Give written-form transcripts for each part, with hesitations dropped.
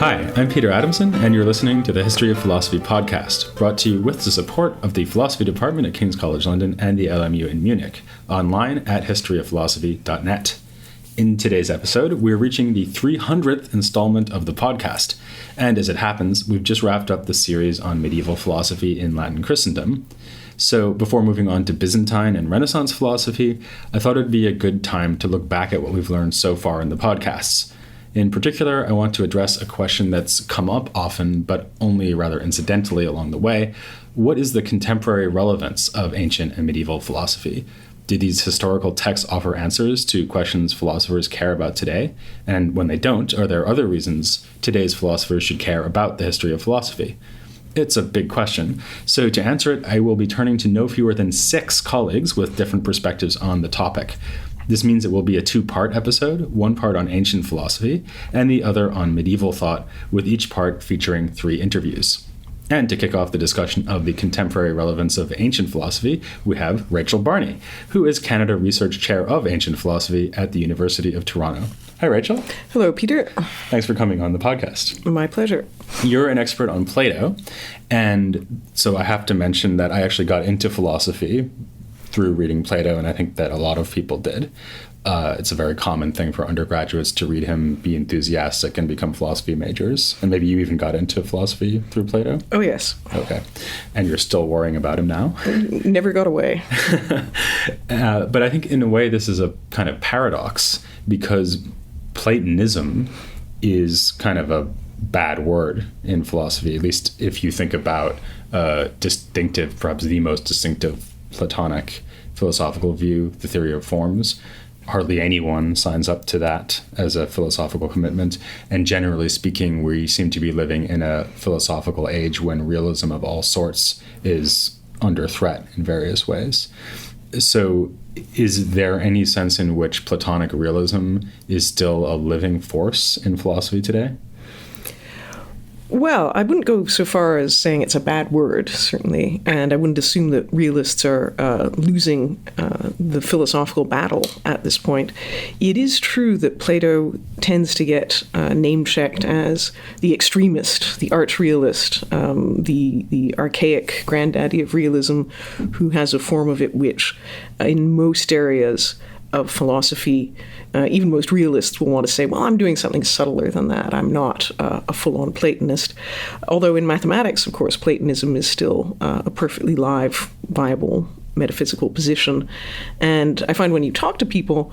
Hi, I'm Peter Adamson, and you're listening to the History of Philosophy podcast, brought to you with the support of the Philosophy Department at King's College London and the LMU in Munich, online at historyofphilosophy.net. In today's episode, we're reaching the 300th installment of the podcast, and as it happens, we've just wrapped up the series on medieval philosophy in Latin Christendom. So before moving on to Byzantine and Renaissance philosophy, I thought it'd be a good time to look back at what we've learned so far in the podcasts. In particular, I want to address a question that's come up often, but only rather incidentally along the way. What is the contemporary relevance of ancient and medieval philosophy? Do these historical texts offer answers to questions philosophers care about today? And when they don't, are there other reasons today's philosophers should care about the history of philosophy? It's a big question. So to answer it, I will be turning to no fewer than 6 colleagues with different perspectives on the topic. This means it will be a 2-part episode, one part on ancient philosophy and the other on medieval thought, with each part featuring 3 interviews. And to kick off the discussion of the contemporary relevance of ancient philosophy, we have Rachel Barney, who is Canada Research Chair of Ancient Philosophy at the University of Toronto. Hi, Rachel. Hello, Peter. Thanks for coming on the podcast. My pleasure. You're an expert on Plato, and so I have to mention that I actually got into philosophy through reading Plato, and I think that a lot of people did. It's a very common thing for undergraduates to read him, be enthusiastic, and become philosophy majors. And maybe you even got into philosophy through Plato? Oh, yes. Okay. And you're still worrying about him now? Never got away. But I think in a way this is a kind of paradox, because Platonism is kind of a bad word in philosophy, at least if you think about distinctive, perhaps the most distinctive Platonic philosophical view, the theory of forms. Hardly anyone signs up to that as a philosophical commitment. And generally speaking, we seem to be living in a philosophical age when realism of all sorts is under threat in various ways. So is there any sense in which Platonic realism is still a living force in philosophy today? Well, I wouldn't go so far as saying it's a bad word, certainly, and I wouldn't assume that realists are losing the philosophical battle at this point. It is true that Plato tends to get name-checked as the extremist, the arch-realist, the archaic granddaddy of realism, who has a form of it which, in most areas of philosophy, even most realists will want to say, well, I'm doing something subtler than that. I'm not a full-on Platonist. Although in mathematics, of course, Platonism is still a perfectly live, viable metaphysical position. And I find when you talk to people,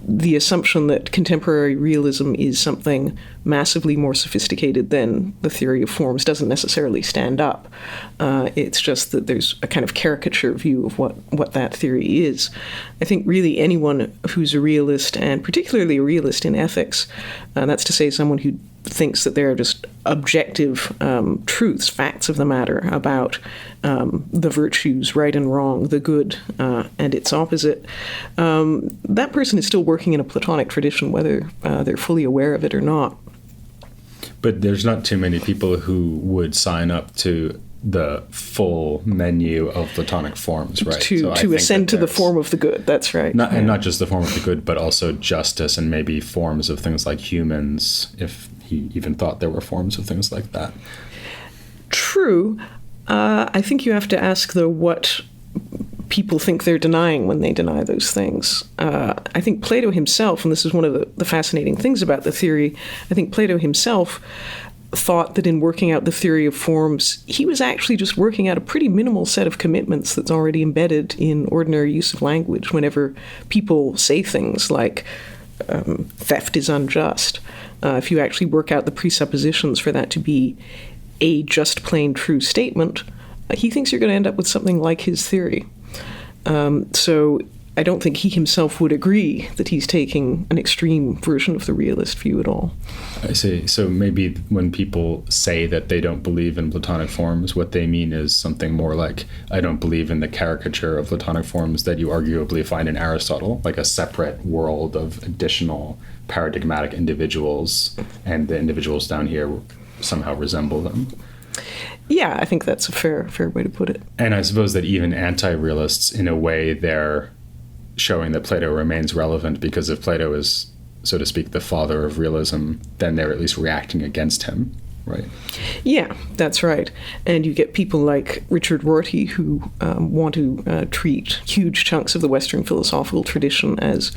the assumption that contemporary realism is something massively more sophisticated than the theory of forms doesn't necessarily stand up. It's just that there's a kind of caricature view of what that theory is. I think really anyone who's a realist, and particularly a realist in ethics, that's to say someone who thinks that there are just objective truths, facts of the matter about the virtues, right and wrong, the good and its opposite, that person is still working in a Platonic tradition, whether they're fully aware of it or not. But there's not too many people who would sign up to the full menu of Platonic forms, right? To ascend to the form of the good, that's right. And not just the form of the good, but also justice and maybe forms of things like humans, if he even thought there were forms of things like that. True. I think you have to ask, though, what people think they're denying when they deny those things. I think Plato himself, and this is one of the fascinating things about the theory, I think Plato himself thought that in working out the theory of forms, he was actually just working out a pretty minimal set of commitments that's already embedded in ordinary use of language whenever people say things like theft is unjust. If you actually work out the presuppositions for that to be a just plain true statement, he thinks you're going to end up with something like his theory. So I don't think he himself would agree that he's taking an extreme version of the realist view at all. I see. So maybe when people say that they don't believe in Platonic forms, what they mean is something more like, I don't believe in the caricature of Platonic forms that you arguably find in Aristotle, like a separate world of additional paradigmatic individuals, and the individuals down here somehow resemble them. Yeah, I think that's a fair way to put it. And I suppose that even anti-realists, in a way, they're showing that Plato remains relevant, because if Plato is so to speak, the father of realism, then they're at least reacting against him, right? Yeah, that's right. And you get people like Richard Rorty who want to treat huge chunks of the Western philosophical tradition as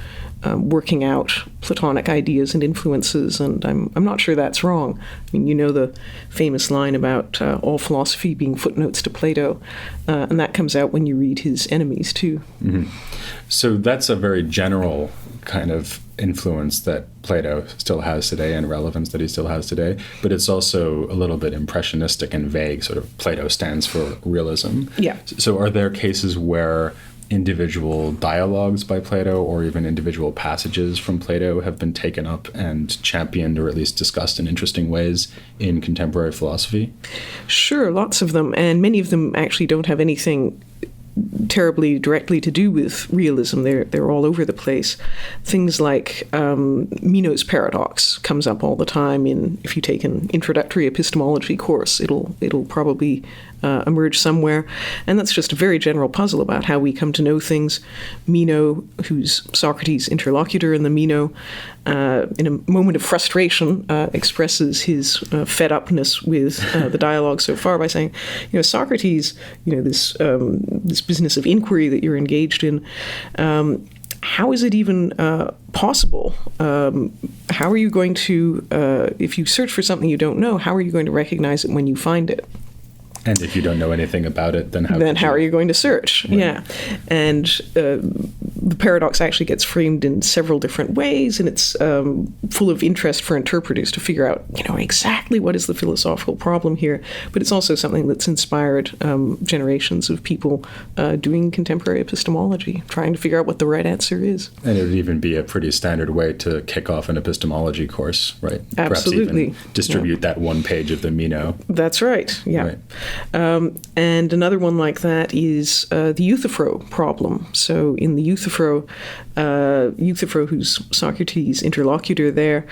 working out Platonic ideas and influences, and I'm not sure that's wrong. I mean, you know the famous line about all philosophy being footnotes to Plato, and that comes out when you read his Enemies, too. Mm-hmm. So that's a very general kind of influence that Plato still has today and relevance that he still has today, but it's also a little bit impressionistic and vague. Sort of Plato stands for realism. Yeah. So are there cases where individual dialogues by Plato or even individual passages from Plato have been taken up and championed or at least discussed in interesting ways in contemporary philosophy? Sure, lots of them, and many of them actually don't have anything terribly directly to do with realism. They're all over the place. Things like Meno's paradox comes up all the time if you take an introductory epistemology course, it'll probably emerge somewhere. And that's just a very general puzzle about how we come to know things. Meno, who's Socrates' interlocutor in the Meno, in a moment of frustration, expresses his fed-upness with the dialogue so far by saying, Socrates, this business of inquiry that you're engaged in, how is it even possible? How are you going to, if you search for something you don't know, how are you going to recognize it when you find it? And if you don't know anything about it, then how are you going to search? Right. Yeah. And the paradox actually gets framed in several different ways, and it's full of interest for interpreters to figure out, exactly what is the philosophical problem here. But it's also something that's inspired generations of people doing contemporary epistemology, trying to figure out what the right answer is. And it would even be a pretty standard way to kick off an epistemology course, right? Absolutely. Perhaps even distribute that one page of the Meno. That's right. Yeah. Right. And another one like that is the Euthyphro problem. So in the Euthyphro, who's Socrates' interlocutor there,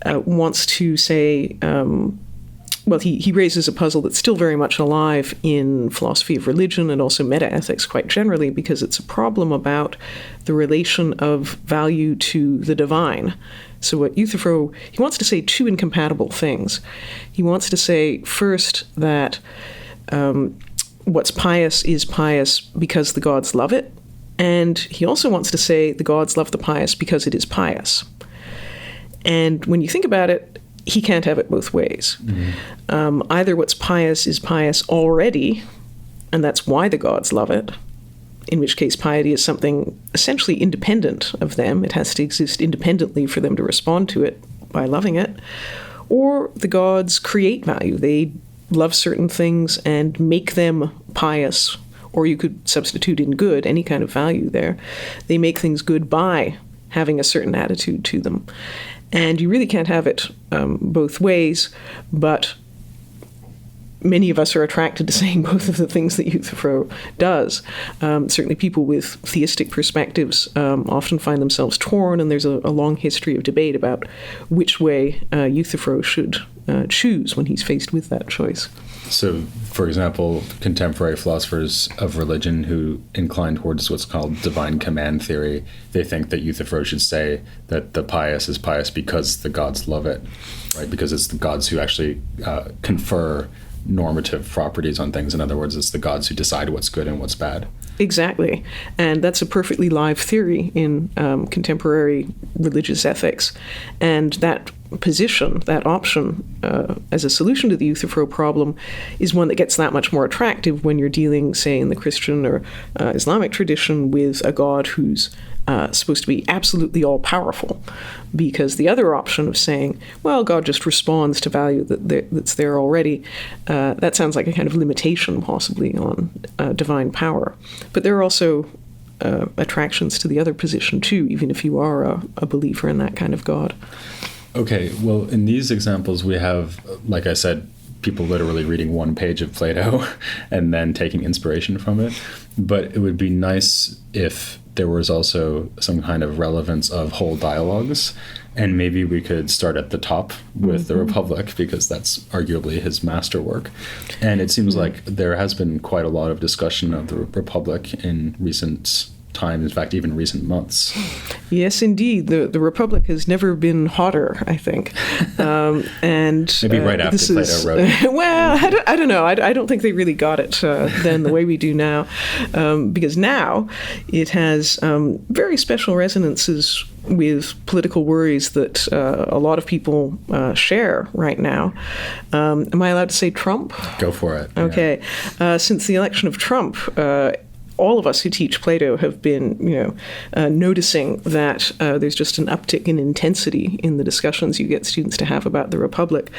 wants to say, he raises a puzzle that's still very much alive in philosophy of religion and also metaethics quite generally, because it's a problem about the relation of value to the divine. So what Euthyphro, he wants to say two incompatible things. He wants to say, first, that what's pious is pious because the gods love it. And he also wants to say the gods love the pious because it is pious. And when you think about it, he can't have it both ways. Mm-hmm. Either what's pious is pious already, and that's why the gods love it, in which case piety is something essentially independent of them. It has to exist independently for them to respond to it by loving it. Or the gods create value. They love certain things and make them pious, or you could substitute in good, any kind of value there. They make things good by having a certain attitude to them. And you really can't have it both ways, but many of us are attracted to saying both of the things that Euthyphro does. Certainly people with theistic perspectives often find themselves torn, and there's a long history of debate about which way Euthyphro should choose when he's faced with that choice. So, for example, contemporary philosophers of religion who incline towards what's called divine command theory, they think that Euthyphro should say that the pious is pious because the gods love it, right? Because it's the gods who actually confer normative properties on things. In other words, it's the gods who decide what's good and what's bad. Exactly. And that's a perfectly live theory in contemporary religious ethics. And that position, that option as a solution to the Euthyphro problem is one that gets that much more attractive when you're dealing, say, in the Christian or Islamic tradition with a God who's supposed to be absolutely all-powerful. Because the other option of saying, well, God just responds to value that's there already, that sounds like a kind of limitation possibly on divine power. But there are also attractions to the other position too, even if you are a believer in that kind of God. Okay, well, in these examples we have, like I said, people literally reading one page of Plato and then taking inspiration from it. But it would be nice if there was also some kind of relevance of whole dialogues. And maybe we could start at the top with the Republic, because that's arguably his masterwork. And it seems like there has been quite a lot of discussion of the Republic in recent time, in fact, even recent months. Yes, indeed. The Republic has never been hotter, I think. And maybe right after Plato wrote it. Well, I don't know. I don't think they really got it then the way we do now, because now it has very special resonances with political worries that a lot of people share right now. Am I allowed to say Trump? Go for it. Okay. Yeah. Since the election of Trump, all of us who teach Plato have been, noticing that there's just an uptick in intensity in the discussions you get students to have about the Republic,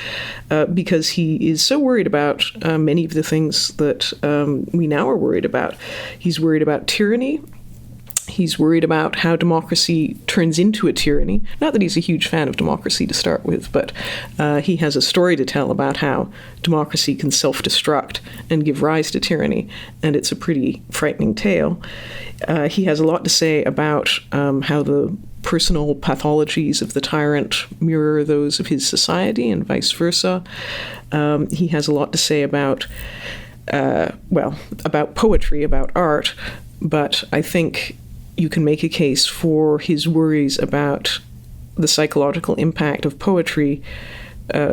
because he is so worried about many of the things that we now are worried about. He's worried about tyranny. He's worried about how democracy turns into a tyranny. Not that he's a huge fan of democracy to start with, but he has a story to tell about how democracy can self-destruct and give rise to tyranny, and it's a pretty frightening tale. He has a lot to say about how the personal pathologies of the tyrant mirror those of his society and vice versa. He has a lot to say about poetry, about art, but I think you can make a case for his worries about the psychological impact of poetry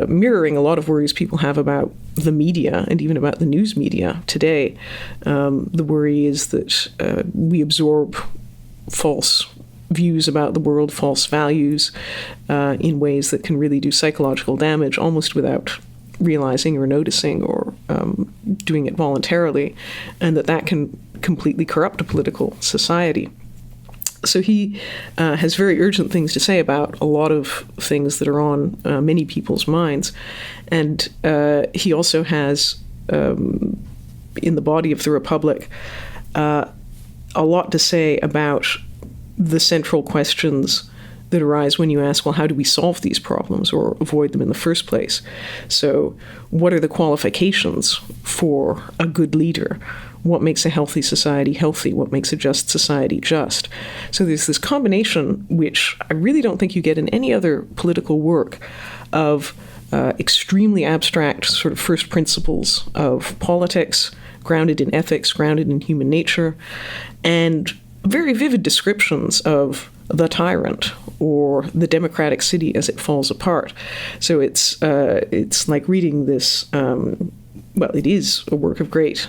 mirroring a lot of worries people have about the media and even about the news media today. The worry is that we absorb false views about the world, false values, in ways that can really do psychological damage almost without realizing or noticing or doing it voluntarily, and that can completely corrupt a political society. So he has very urgent things to say about a lot of things that are on many people's minds. And he also has, in the body of the Republic, a lot to say about the central questions that arise when you ask, well, how do we solve these problems or avoid them in the first place? So what are the qualifications for a good leader? What makes a healthy society healthy? What makes a just society just? So there's this combination, which I really don't think you get in any other political work, of extremely abstract sort of first principles of politics, grounded in ethics, grounded in human nature, and very vivid descriptions of the tyrant or the democratic city as it falls apart. So it's like reading this, it is a work of great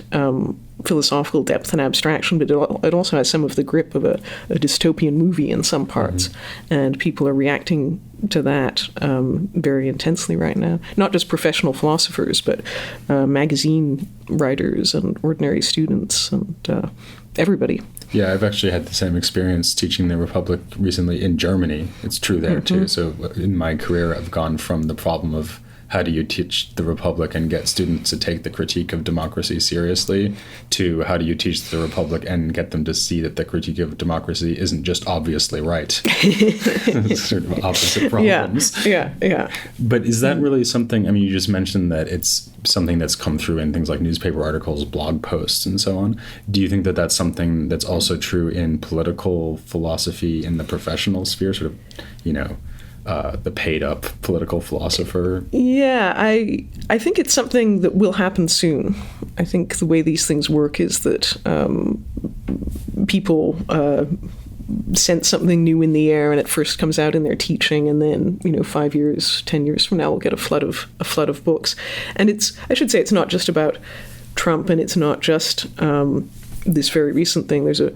philosophical depth and abstraction, but it also has some of the grip of a dystopian movie in some parts, and people are reacting to that very intensely right now. Not just professional philosophers, but magazine writers and ordinary students and everybody. Yeah, I've actually had the same experience teaching the Republic recently in Germany. It's true there too. So in my career, I've gone from the problem of how do you teach the Republic and get students to take the critique of democracy seriously, to how do you teach the Republic and get them to see that the critique of democracy isn't just obviously right. Sort of opposite problems. Yeah. But is that really something, I mean, you just mentioned that it's something that's come through in things like newspaper articles, blog posts, and so on. Do you think that that's something that's also true in political philosophy in the professional sphere, sort of, the paid-up political philosopher? Yeah, I think it's something that will happen soon. I think the way these things work is that people sense something new in the air, and it first comes out in their teaching, and then 5 years, 10 years from now, we'll get a flood of books. And I should say, it's not just about Trump, and it's not just this very recent thing. There's a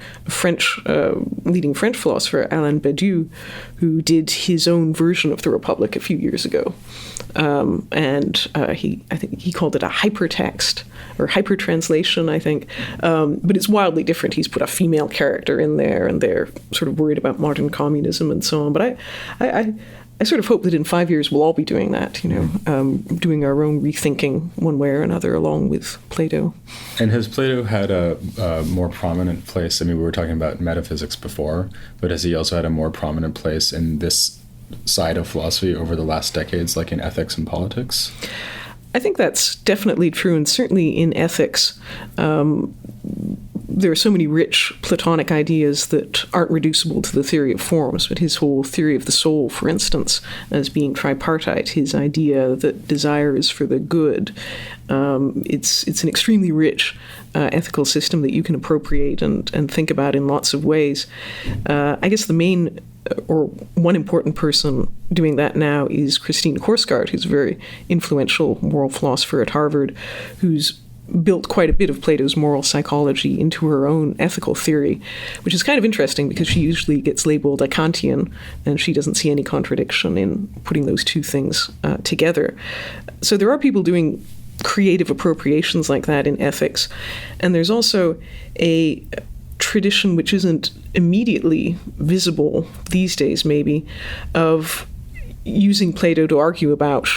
leading French philosopher, Alain Badiou, who did his own version of the Republic a few years ago. I think he called it a hypertext or hypertranslation, I think. But it's wildly different. He's put a female character in there, and they're sort of worried about modern communism and so on. But I sort of hope that in 5 years we'll all be doing that, doing our own rethinking one way or another along with Plato. And has Plato had a more prominent place? I mean, we were talking about metaphysics before, but has he also had a more prominent place in this side of philosophy over the last decades, like in ethics and politics? I think that's definitely true, and certainly in ethics. There are so many rich Platonic ideas that aren't reducible to the theory of forms, but his whole theory of the soul, for instance, as being tripartite, his idea that desire is for the good, it's an extremely rich ethical system that you can appropriate and think about in lots of ways. I guess the main or one important person doing that now is Christine Korsgaard, who's a very influential moral philosopher at Harvard, who's built quite a bit of Plato's moral psychology into her own ethical theory, which is kind of interesting because she usually gets labeled a Kantian, and she doesn't see any contradiction in putting those two things together. So there are people doing creative appropriations like that in ethics, and there's also a tradition which isn't immediately visible these days, maybe, of using Plato to argue about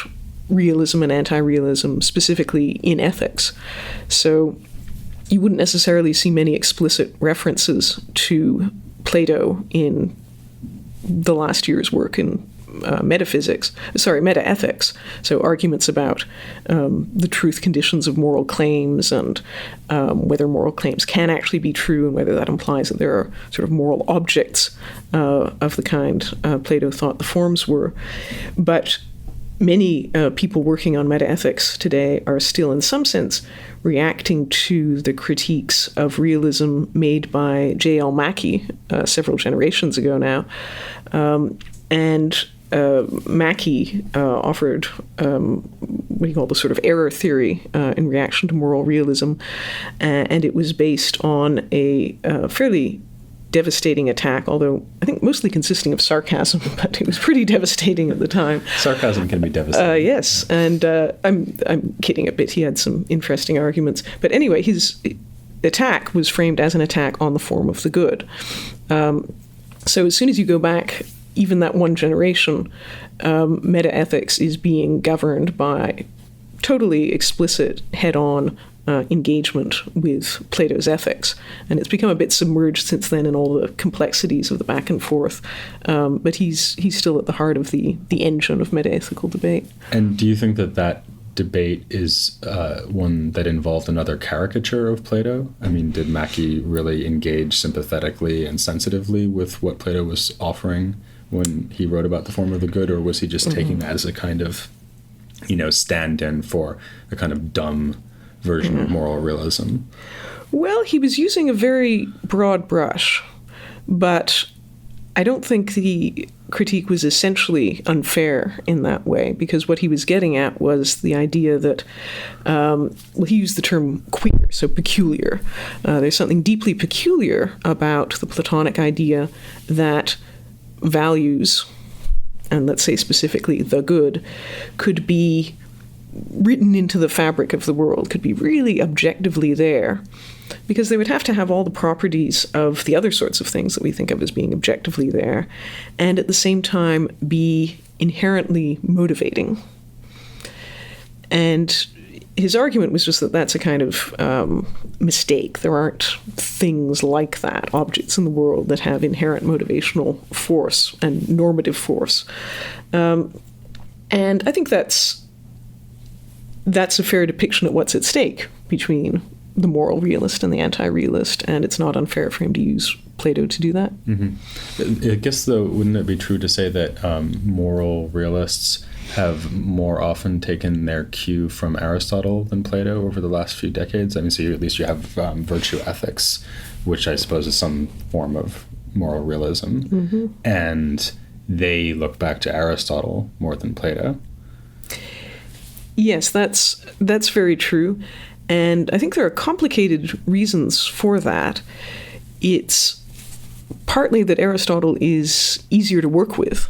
realism and anti-realism, specifically in ethics. So you wouldn't necessarily see many explicit references to Plato in the last year's work in metaethics. So arguments about the truth conditions of moral claims and whether moral claims can actually be true and whether that implies that there are sort of moral objects of the kind Plato thought the forms were. But many people working on metaethics today are still, in some sense, reacting to the critiques of realism made by J.L. Mackie several generations ago now. And Mackie offered what do you call the sort of error theory in reaction to moral realism, and it was based on a fairly devastating attack, although I think mostly consisting of sarcasm, but it was pretty devastating at the time. Sarcasm can be devastating. Yes, and I'm kidding a bit. He had some interesting arguments. But anyway, his attack was framed as an attack on the form of the good. So as soon as you go back, even that one generation, metaethics is being governed by totally explicit head-on engagement with Plato's ethics. And it's become a bit submerged since then in all the complexities of the back and forth. But he's still at the heart of the engine of metaethical debate. And do you think that debate is one that involved another caricature of Plato? I mean, did Mackie really engage sympathetically and sensitively with what Plato was offering when he wrote about the form of the good, or was he just taking that as a kind of, stand-in for a kind of dumb version of moral realism? Well, he was using a very broad brush, but I don't think the critique was essentially unfair in that way, because what he was getting at was the idea that, he used the term queer, so peculiar. There's something deeply peculiar about the Platonic idea that values, and let's say specifically the good, could be written into the fabric of the world, could be really objectively there, because they would have to have all the properties of the other sorts of things that we think of as being objectively there, and at the same time be inherently motivating. And his argument was just that that's a kind of mistake. There aren't things like that, objects in the world that have inherent motivational force and normative force. And I think that's a fair depiction of what's at stake between the moral realist and the anti-realist, and it's not unfair for him to use Plato to do that. Mm-hmm. I guess, though, wouldn't it be true to say that moral realists have more often taken their cue from Aristotle than Plato over the last few decades? I mean, so at least you have virtue ethics, which I suppose is some form of moral realism, and they look back to Aristotle more than Plato. Yes, that's very true. And I think there are complicated reasons for that. It's partly that Aristotle is easier to work with,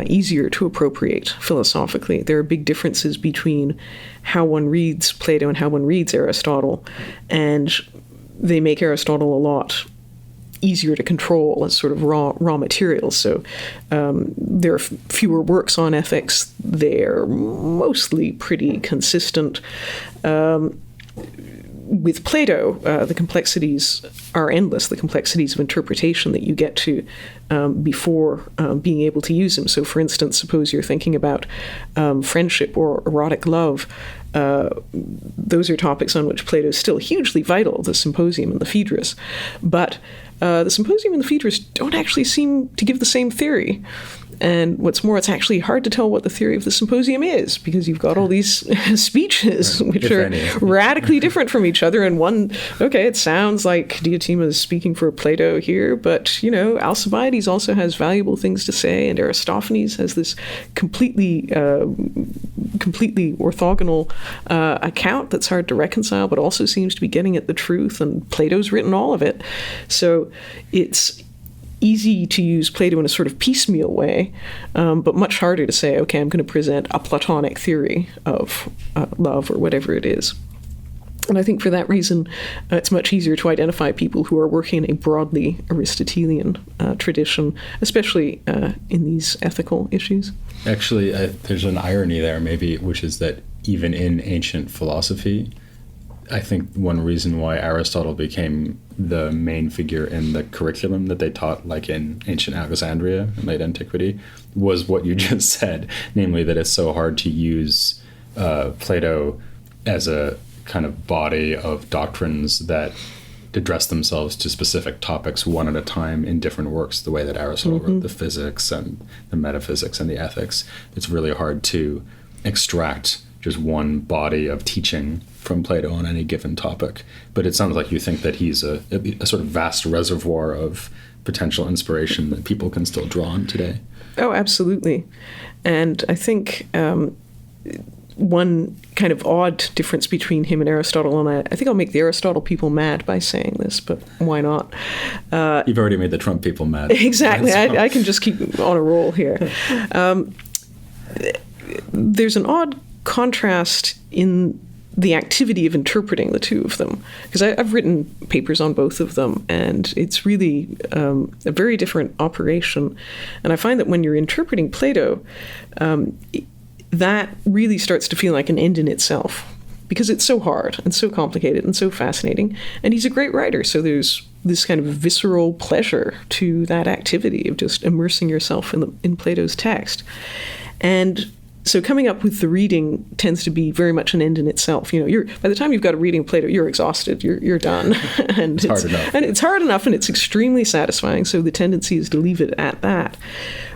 easier to appropriate philosophically. There are big differences between how one reads Plato and how one reads Aristotle, and they make Aristotle a lot easier to control as sort of raw materials. So there are fewer works on ethics. They're mostly pretty consistent. With Plato, the complexities are endless, the complexities of interpretation that you get to before being able to use them. So, for instance, suppose you're thinking about friendship or erotic love. Those are topics on which Plato is still hugely vital, the Symposium and the Phaedrus. But the Symposium and the Phaedrus don't actually seem to give the same theory. And what's more, it's actually hard to tell what the theory of the symposium is, because you've got all these speeches which are radically different from each other. And one, okay, it sounds like Diotima is speaking for Plato here, but, Alcibiades also has valuable things to say, and Aristophanes has this completely orthogonal account that's hard to reconcile, but also seems to be getting at the truth, and Plato's written all of it. So it's easy to use Plato in a sort of piecemeal way, but much harder to say, okay, I'm going to present a Platonic theory of love or whatever it is. And I think for that reason, it's much easier to identify people who are working in a broadly Aristotelian tradition, especially in these ethical issues. Actually, there's an irony there, maybe, which is that even in ancient philosophy, I think one reason why Aristotle became the main figure in the curriculum that they taught, like in ancient Alexandria in late antiquity, was what you just said, namely that it's so hard to use Plato as a kind of body of doctrines that address themselves to specific topics one at a time in different works, the way that Aristotle wrote the physics and the metaphysics and the ethics. It's really hard to extract just one body of teaching from Plato on any given topic. But it sounds like you think that he's a sort of vast reservoir of potential inspiration that people can still draw on today. Oh, absolutely. And I think one kind of odd difference between him and Aristotle, and I think I'll make the Aristotle people mad by saying this, but why not? You've already made the Trump people mad. Exactly. I can just keep on a roll here. There's an odd contrast in the activity of interpreting the two of them, because I've written papers on both of them, and it's really a very different operation. And I find that when you're interpreting Plato, that really starts to feel like an end in itself, because it's so hard and so complicated and so fascinating. And he's a great writer, so there's this kind of visceral pleasure to that activity of just immersing yourself in Plato's text. And so coming up with the reading tends to be very much an end in itself. By the time you've got a reading of Plato, you're exhausted, you're done. And it's hard enough. And it's hard enough, and it's extremely satisfying, so the tendency is to leave it at that.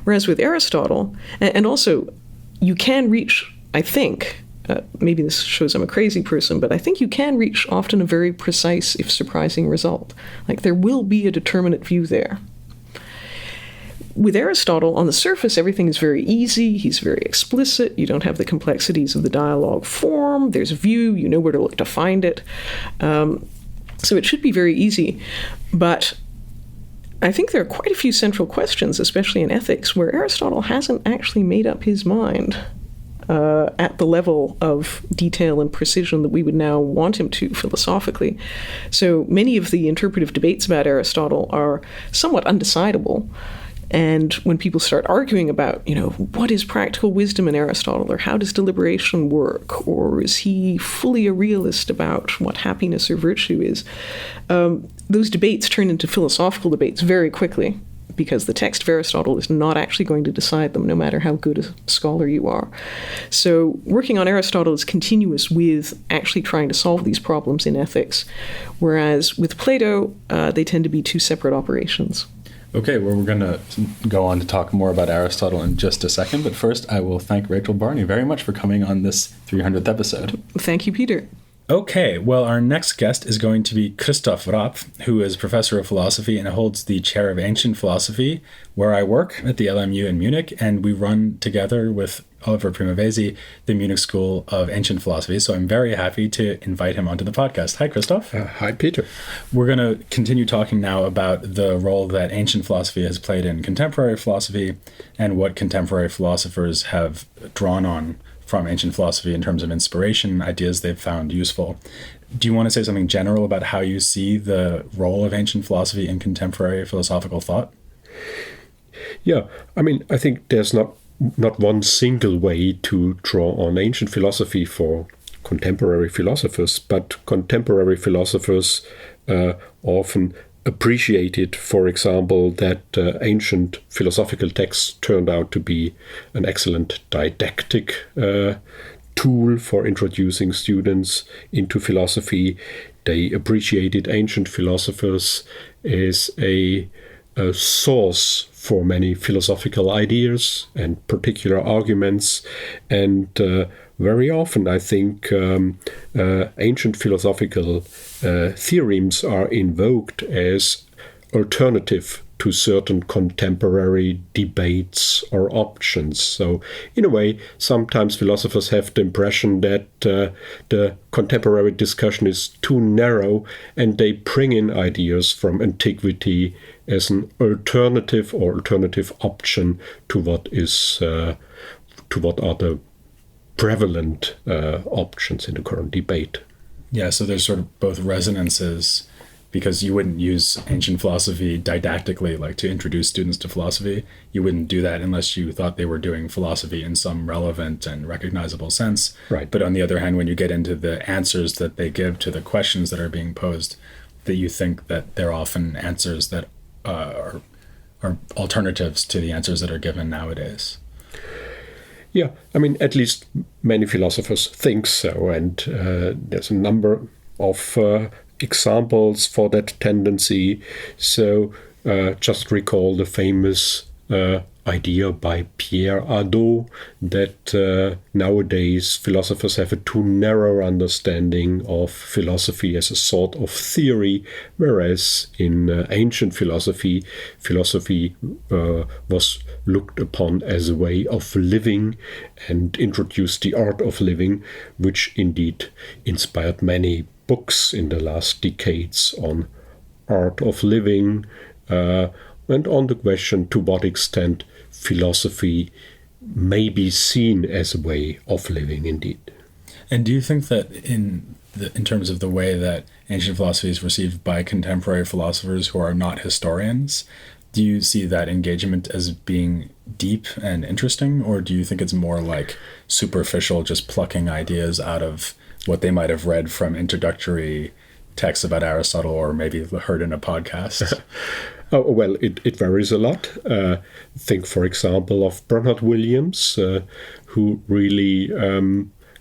Whereas with Aristotle, and also you can reach, I think, maybe this shows I'm a crazy person, but I think you can reach often a very precise, if surprising, result. Like, there will be a determinate view there. With Aristotle, on the surface, everything is very easy. He's very explicit. You don't have the complexities of the dialogue form. There's a view. You know where to look to find it. So it should be very easy. But I think there are quite a few central questions, especially in ethics, where Aristotle hasn't actually made up his mind at the level of detail and precision that we would now want him to philosophically. So many of the interpretive debates about Aristotle are somewhat undecidable. And when people start arguing about, what is practical wisdom in Aristotle, or how does deliberation work, or is he fully a realist about what happiness or virtue is, those debates turn into philosophical debates very quickly, because the text of Aristotle is not actually going to decide them, no matter how good a scholar you are. So working on Aristotle is continuous with actually trying to solve these problems in ethics, whereas with Plato, they tend to be two separate operations. Okay, well, we're going to go on to talk more about Aristotle in just a second, but first I will thank Rachel Barney very much for coming on this 300th episode. Thank you, Peter. Okay, well, our next guest is going to be Christof Rapp, who is professor of philosophy and holds the chair of ancient philosophy, where I work at the LMU in Munich, and we run together with Oliver Primavesi the Munich School of Ancient Philosophy. So I'm very happy to invite him onto the podcast. Hi, Christof. Hi, Peter. We're going to continue talking now about the role that ancient philosophy has played in contemporary philosophy and what contemporary philosophers have drawn on from ancient philosophy in terms of inspiration, ideas they've found useful. Do you want to say something general about how you see the role of ancient philosophy in contemporary philosophical thought? Yeah, I think there's not one single way to draw on ancient philosophy for contemporary philosophers, but contemporary philosophers often appreciated, for example, that ancient philosophical texts turned out to be an excellent didactic tool for introducing students into philosophy. They appreciated ancient philosophers as a a source for many philosophical ideas and particular arguments. And very often, I think, ancient philosophical theorems are invoked as alternative to certain contemporary debates or options. So, in a way, sometimes philosophers have the impression that the contemporary discussion is too narrow, and they bring in ideas from antiquity as an alternative or alternative option to what is to what are the prevalent options in the current debate. Yeah, so there's sort of both resonances, because you wouldn't use ancient philosophy didactically, like to introduce students to philosophy. You wouldn't do that unless you thought they were doing philosophy in some relevant and recognizable sense. Right. But on the other hand, when you get into the answers that they give to the questions that are being posed, that you think that they're often answers that are alternatives to the answers that are given nowadays. Yeah, I mean, at least many philosophers think so, and there's a number of examples for that tendency. So just recall the famous idea by Pierre Hadot that nowadays philosophers have a too narrow understanding of philosophy as a sort of theory, whereas in ancient philosophy was looked upon as a way of living and introduced the art of living, which indeed inspired many books in the last decades on art of living, and on the question to what extent philosophy may be seen as a way of living indeed. And do you think that in terms of the way that ancient philosophy is received by contemporary philosophers who are not historians, do you see that engagement as being deep and interesting, or do you think it's more like superficial, just plucking ideas out of what they might have read from introductory texts about Aristotle or maybe heard in a podcast? Oh, well, it varies a lot. Think, for example, of Bernard Williams, who really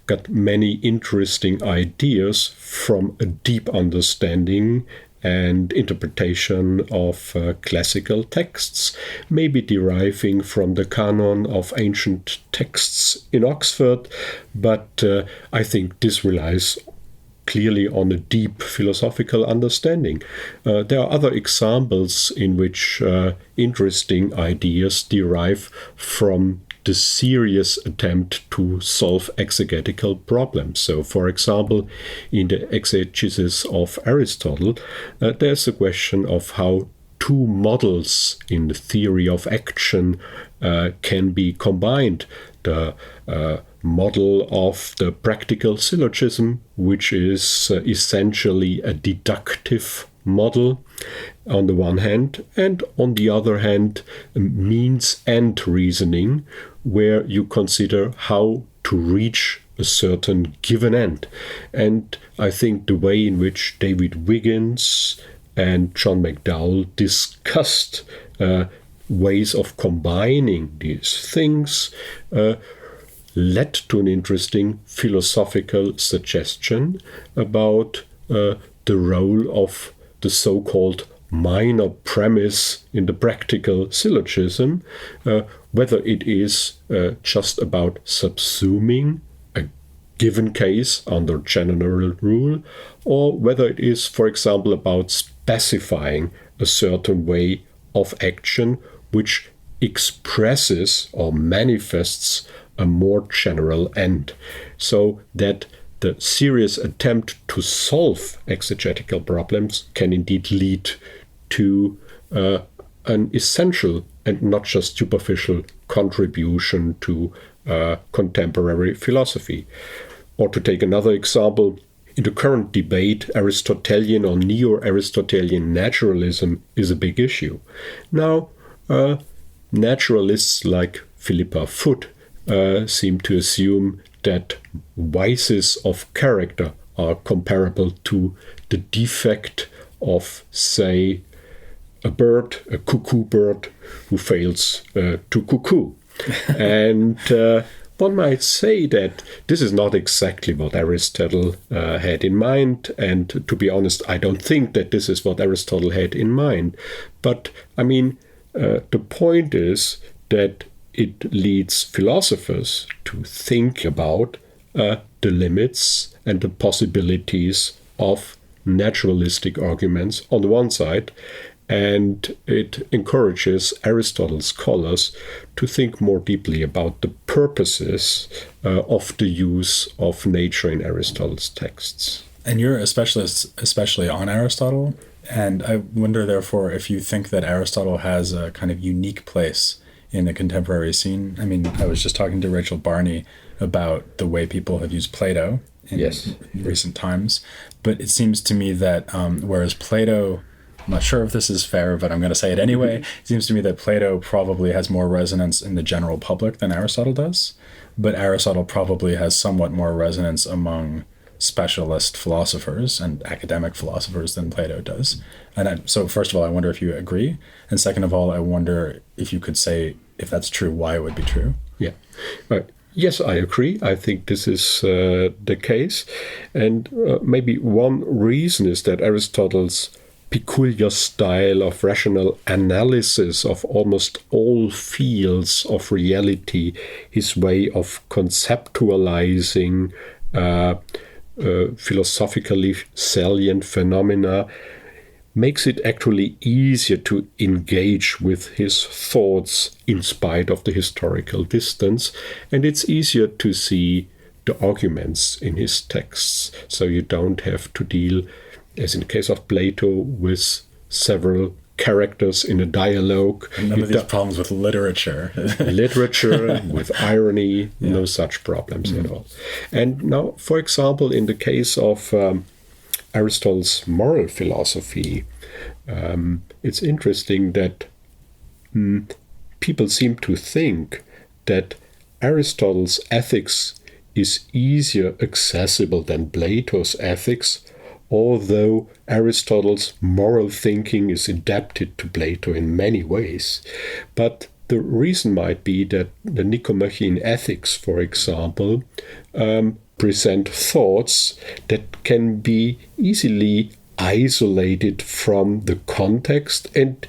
got many interesting ideas from a deep understanding and interpretation of classical texts, maybe deriving from the canon of ancient texts in Oxford, but I think this relies clearly on a deep philosophical understanding. There are other examples in which interesting ideas derive from the serious attempt to solve exegetical problems. So, for example, in the exegesis of Aristotle, there's a question of how two models in the theory of action can be combined. The model of the practical syllogism, which is essentially a deductive model on the one hand, and on the other hand, means-end reasoning, where you consider how to reach a certain given end. And I think the way in which David Wiggins and John McDowell discussed ways of combining these things led to an interesting philosophical suggestion about the role of the so-called minor premise in the practical syllogism, whether it is just about subsuming a given case under general rule, or whether it is, for example, about specifying a certain way of action which expresses or manifests a more general end, so that the serious attempt to solve exegetical problems can indeed lead to an essential and not just superficial contribution to contemporary philosophy. Or to take another example, in the current debate, Aristotelian or neo-Aristotelian naturalism is a big issue. Now, naturalists like Philippa Foot seem to assume that vices of character are comparable to the defect of, say, a cuckoo bird who fails to cuckoo. And one might say that this is not exactly what Aristotle had in mind, and to be honest, I don't think that this is what Aristotle had in mind. But, I mean, the point is that it leads philosophers to think about the limits and the possibilities of naturalistic arguments on the one side, and it encourages Aristotle's scholars to think more deeply about the purposes of the use of nature in Aristotle's texts. And you're a specialist especially on Aristotle, and I wonder, therefore, if you think that Aristotle has a kind of unique place in the contemporary scene. I mean, I was just talking to Rachel Barney about the way people have used Plato in recent times, but it seems to me that whereas Plato, I'm not sure if this is fair, but I'm going to say it anyway. It seems to me that Plato probably has more resonance in the general public than Aristotle does, but Aristotle probably has somewhat more resonance among specialist philosophers and academic philosophers than Plato does. And so first of all, I wonder if you agree. And second of all, I wonder if you could say, if that's true, why it would be true. Yeah. Yes, I agree. I think this is the case. And maybe one reason is that Aristotle's peculiar style of rational analysis of almost all fields of reality, his way of conceptualizing philosophically salient phenomena, makes it actually easier to engage with his thoughts in spite of the historical distance, and it's easier to see the arguments in his texts. So you don't have to deal, as in the case of Plato, with several characters in a dialogue. None of these problems with literature. With irony, no such problems at all. And now, for example, in the case of Aristotle's moral philosophy, it's interesting that people seem to think that Aristotle's ethics is easier accessible than Plato's ethics, although Aristotle's moral thinking is adapted to Plato in many ways. But the reason might be that the Nicomachean Ethics, for example, present thoughts that can be easily isolated from the context and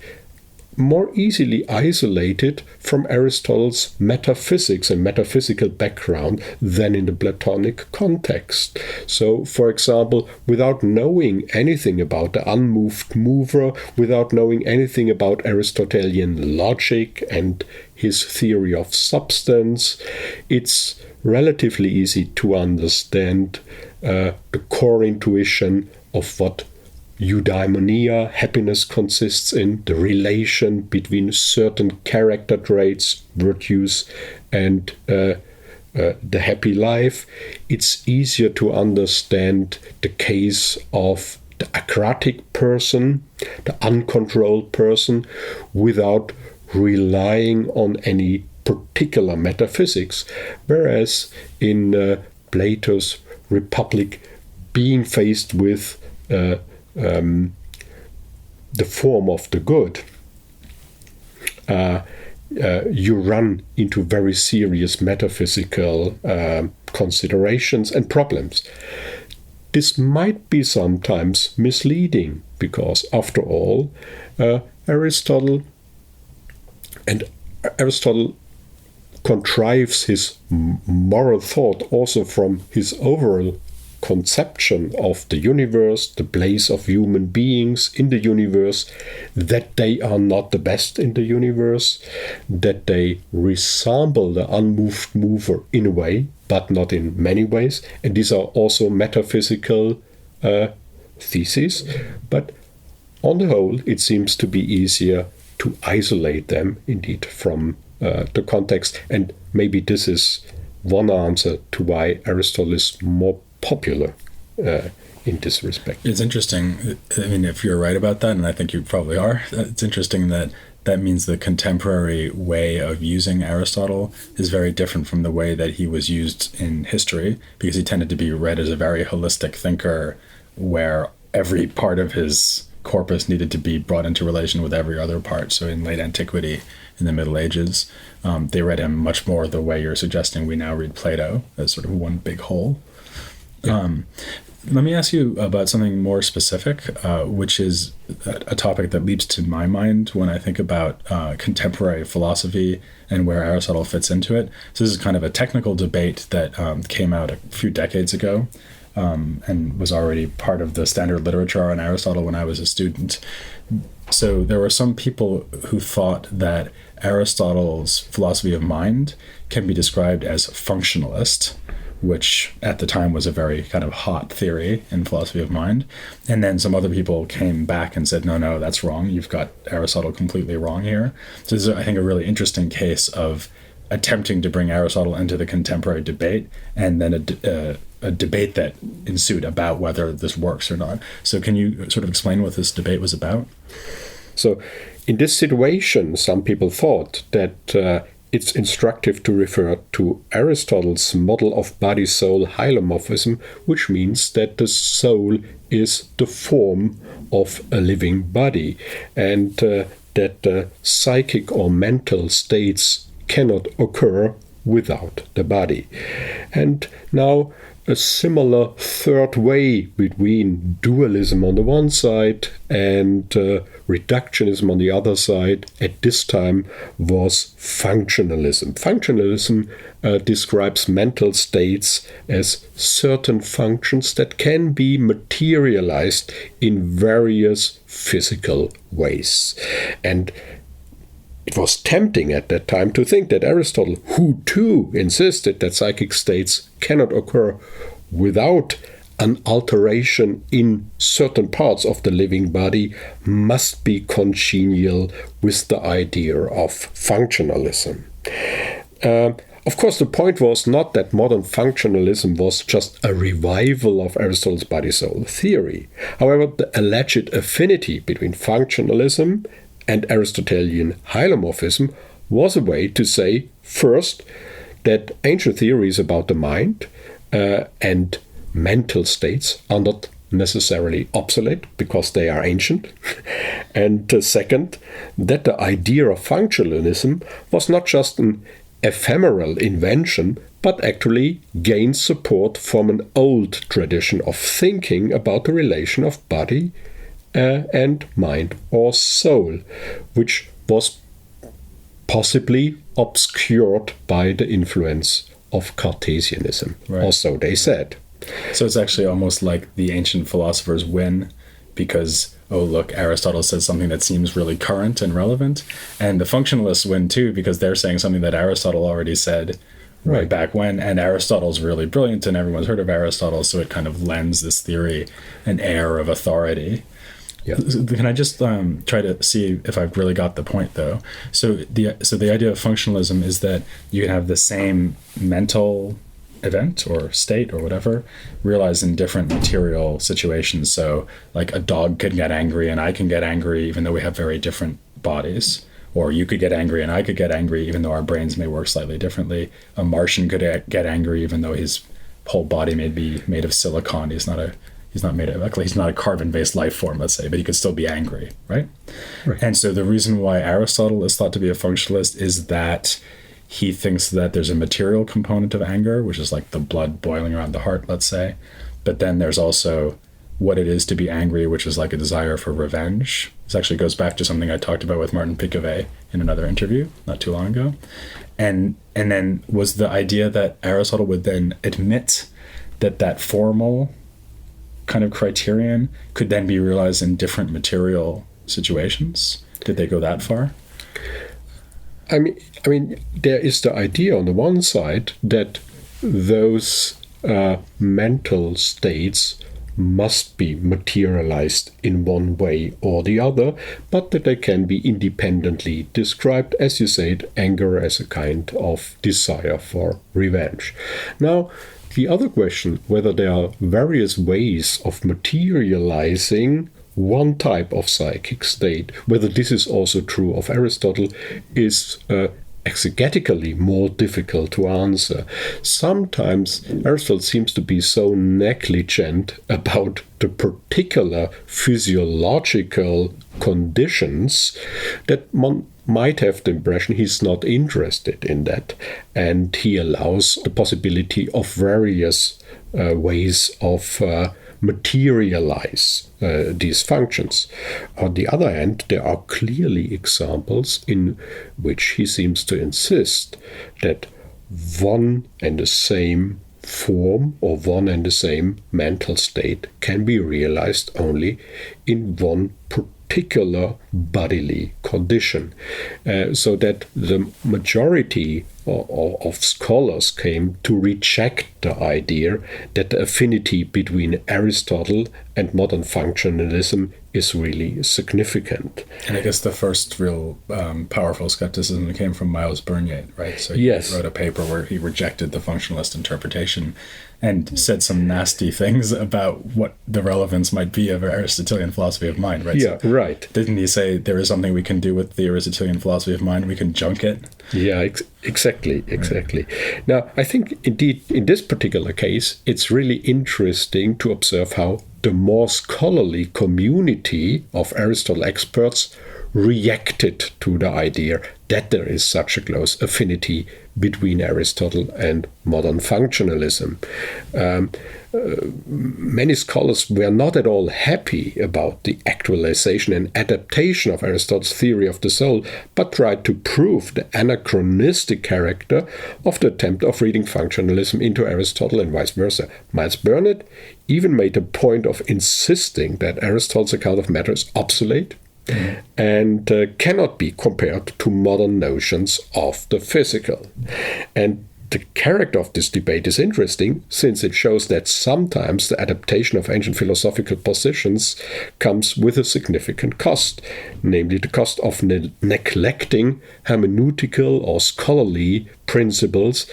more easily isolated from Aristotle's metaphysics and metaphysical background than in the Platonic context. So, for example, without knowing anything about the unmoved mover, without knowing anything about Aristotelian logic and his theory of substance, it's relatively easy to understand the core intuition of what eudaimonia, happiness, consists in, the relation between certain character traits, virtues, and the happy life. It's easier to understand the case of the acratic person, the uncontrolled person, without relying on any particular metaphysics, whereas in Plato's Republic, being faced with the form of the good, you run into very serious metaphysical considerations and problems. This might be sometimes misleading because, after all, Aristotle contrives his moral thought also from his overall conception of the universe, the place of human beings in the universe, that they are not the best in the universe, that they resemble the unmoved mover in a way, but not in many ways. And these are also metaphysical theses. But on the whole, it seems to be easier to isolate them, indeed, from the context. And maybe this is one answer to why Aristotle is more popular in this respect. It's interesting. I mean, if you're right about that, and I think you probably are, it's interesting that that means the contemporary way of using Aristotle is very different from the way that he was used in history, because he tended to be read as a very holistic thinker where every part of his corpus needed to be brought into relation with every other part. So in late antiquity, in the Middle Ages. They read him much more the way you're suggesting we now read Plato, as sort of one big whole. Yeah. Let me ask you about something more specific, which is a topic that leaps to my mind when I think about contemporary philosophy and where Aristotle fits into it. So this is kind of a technical debate that came out a few decades ago and was already part of the standard literature on Aristotle when I was a student. So there were some people who thought that Aristotle's philosophy of mind can be described as functionalist, which at the time was a very kind of hot theory in philosophy of mind. And then some other people came back and said, no, that's wrong. You've got Aristotle completely wrong here. So this is, I think, a really interesting case of attempting to bring Aristotle into the contemporary debate, and then a debate that ensued about whether this works or not. So can you sort of explain what this debate was about? So in this situation, some people thought that it's instructive to refer to Aristotle's model of body-soul hylomorphism, which means that the soul is the form of a living body, and that psychic or mental states cannot occur without the body. And now a similar third way between dualism on the one side and reductionism on the other side at this time was functionalism. Functionalism describes mental states as certain functions that can be materialized in various physical ways. And it was tempting at that time to think that Aristotle, who too insisted that psychic states cannot occur without an alteration in certain parts of the living body, must be congenial with the idea of functionalism. Of course, the point was not that modern functionalism was just a revival of Aristotle's body-soul theory. However, the alleged affinity between functionalism and Aristotelian hylomorphism was a way to say, first, that ancient theories about the mind and mental states are not necessarily obsolete because they are ancient. And second, that the idea of functionalism was not just an ephemeral invention, but actually gained support from an old tradition of thinking about the relation of body and mind or soul, which was possibly obscured by the influence of Cartesianism, right. Or so they said. So it's actually almost like the ancient philosophers win because, oh, look, Aristotle says something that seems really current and relevant. And the functionalists win too because they're saying something that Aristotle already said right back when. And Aristotle's really brilliant and everyone's heard of Aristotle, so it kind of lends this theory an air of authority. Yeah. Can I just try to see if I've really got the point, though? So the idea of functionalism is that you can have the same mental event or state or whatever realized in different material situations. So like a dog could get angry and I can get angry even though we have very different bodies. Or you could get angry and I could get angry even though our brains may work slightly differently. A Martian could get angry even though his whole body may be made of silicon. He's not a carbon-based life form, let's say, but he could still be angry, right? And so the reason why Aristotle is thought to be a functionalist is that he thinks that there's a material component of anger, which is like the blood boiling around the heart, let's say. But then there's also what it is to be angry, which is like a desire for revenge. This actually goes back to something I talked about with Martin Piquevet in another interview not too long ago. And then was the idea that Aristotle would then admit that formal kind of criterion could then be realized in different material situations? Did they go that far? I mean, there is the idea on the one side that those mental states must be materialized in one way or the other, but that they can be independently described, as you said, anger as a kind of desire for revenge. Now, the other question, whether there are various ways of materializing one type of psychic state, whether this is also true of Aristotle, is exegetically more difficult to answer. Sometimes Aristotle seems to be so negligent about the particular physiological conditions that one might have the impression he's not interested in that, and he allows the possibility of various ways of materialize these functions. On the other hand, there are clearly examples in which he seems to insist that one and the same form or one and the same mental state can be realized only in one particular bodily condition, so that the majority of scholars came to reject the idea that the affinity between Aristotle and modern functionalism is really significant. And I guess the first real powerful skepticism came from Miles Bernier, right? So he wrote a paper where he rejected the functionalist interpretation and said some nasty things about what the relevance might be of Aristotelian philosophy of mind, right? Yeah, so right. Didn't he say there is something we can do with the Aristotelian philosophy of mind? We can junk it? Yeah, exactly. Right. Now, I think indeed in this particular case, it's really interesting to observe how the more scholarly community of Aristotle experts reacted to the idea that there is such a close affinity between Aristotle and modern functionalism. Many scholars were not at all happy about the actualization and adaptation of Aristotle's theory of the soul, but tried to prove the anachronistic character of the attempt of reading functionalism into Aristotle and vice versa. Miles Bernier even made a point of insisting that Aristotle's account of matter is obsolete and cannot be compared to modern notions of the physical. And the character of this debate is interesting, since it shows that sometimes the adaptation of ancient philosophical positions comes with a significant cost, namely the cost of neglecting hermeneutical or scholarly principles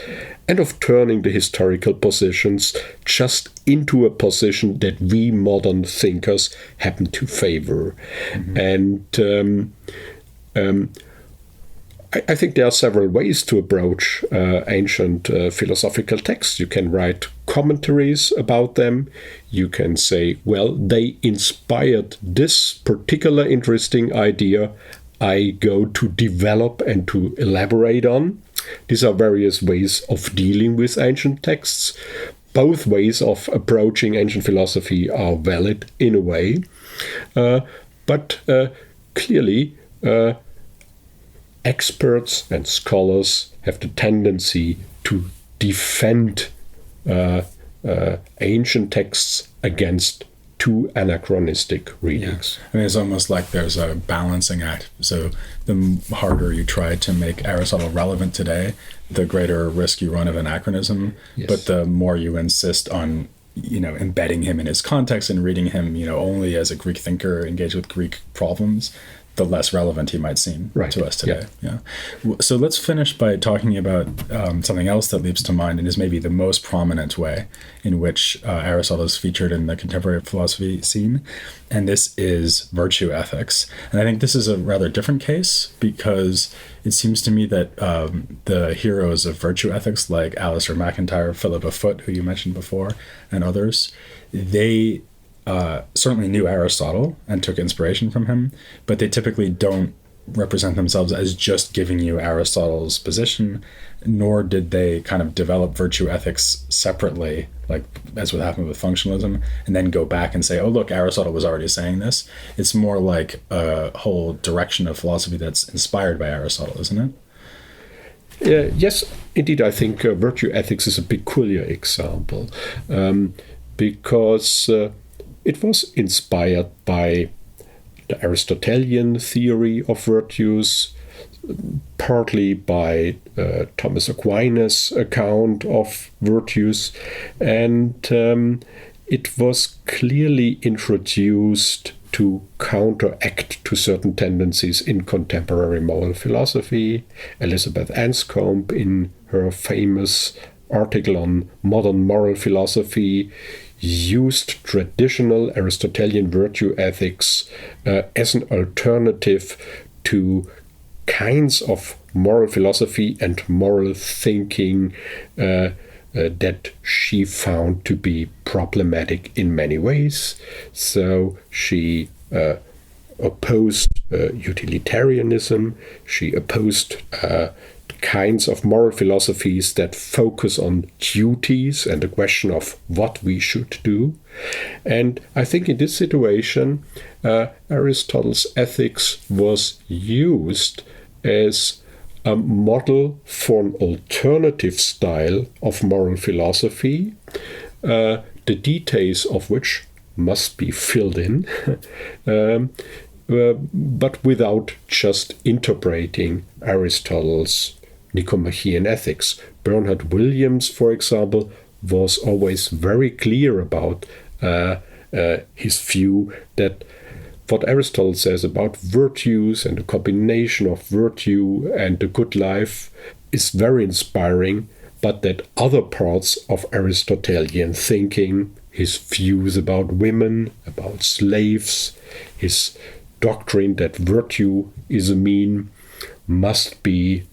and of turning the historical positions just into a position that we modern thinkers happen to favor. And I think there are several ways to approach ancient philosophical texts. You can write commentaries about them. You can say, well, they inspired this particular interesting idea I go to develop and to elaborate on. These are various ways of dealing with ancient texts. Both ways of approaching ancient philosophy are valid in a way. But clearly, experts and scholars have the tendency to defend ancient texts against too anachronistic readings. Yeah. I mean, it's almost like there's a balancing act. So the harder you try to make Aristotle relevant today, the greater risk you run of anachronism. Yes. But the more you insist on, embedding him in his context and reading him, only as a Greek thinker engaged with Greek problems, the less relevant he might seem to us today. Yeah. So let's finish by talking about something else that leaps to mind and is maybe the most prominent way in which Aristotle is featured in the contemporary philosophy scene, and this is virtue ethics. And I think this is a rather different case because it seems to me that the heroes of virtue ethics like Alistair MacIntyre, Philippa Foot, who you mentioned before, and others, they certainly knew Aristotle and took inspiration from him, but they typically don't represent themselves as just giving you Aristotle's position, nor did they kind of develop virtue ethics separately, like as would happen with functionalism, and then go back and say, oh, look, Aristotle was already saying this. It's more like a whole direction of philosophy that's inspired by Aristotle, isn't it? Yes, indeed, I think virtue ethics is a peculiar example because it was inspired by the Aristotelian theory of virtues, partly by Thomas Aquinas' account of virtues, and it was clearly introduced to counteract to certain tendencies in contemporary moral philosophy. Elizabeth Anscombe, in her famous article on modern moral philosophy, used traditional Aristotelian virtue ethics as an alternative to kinds of moral philosophy and moral thinking that she found to be problematic in many ways. So she opposed utilitarianism. She opposed kinds of moral philosophies that focus on duties and the question of what we should do. And I think in this situation, Aristotle's ethics was used as a model for an alternative style of moral philosophy, the details of which must be filled in, but without just interpreting Aristotle's Nicomachean ethics. Bernard Williams, for example, was always very clear about his view that what Aristotle says about virtues and the combination of virtue and the good life is very inspiring, but that other parts of Aristotelian thinking, his views about women, about slaves, his doctrine that virtue is a mean, must be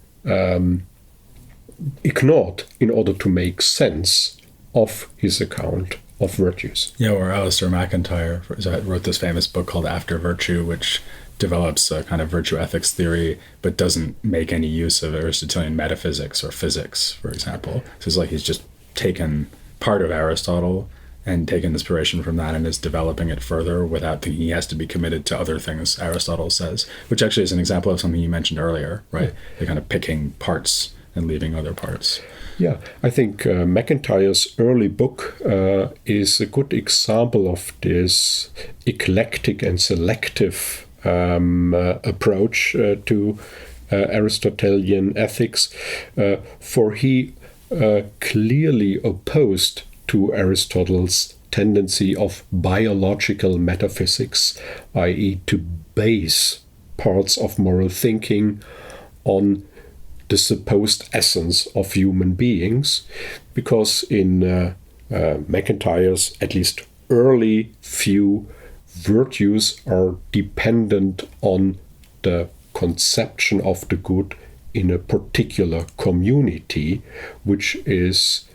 ignored in order to make sense of his account of virtues. Yeah, or Alistair MacIntyre wrote this famous book called After Virtue, which develops a kind of virtue ethics theory, but doesn't make any use of Aristotelian metaphysics or physics, for example. So it's like he's just taken part of Aristotle and taken inspiration from that and is developing it further without thinking he has to be committed to other things Aristotle says, which actually is an example of something you mentioned earlier, right? They're kind of picking parts and leaving other parts. Yeah, I think MacIntyre's early book is a good example of this eclectic and selective approach to Aristotelian ethics, for he clearly opposed to Aristotle's tendency of biological metaphysics, i.e. to base parts of moral thinking on the supposed essence of human beings, because in MacIntyre's at least early view, virtues are dependent on the conception of the good in a particular community, which is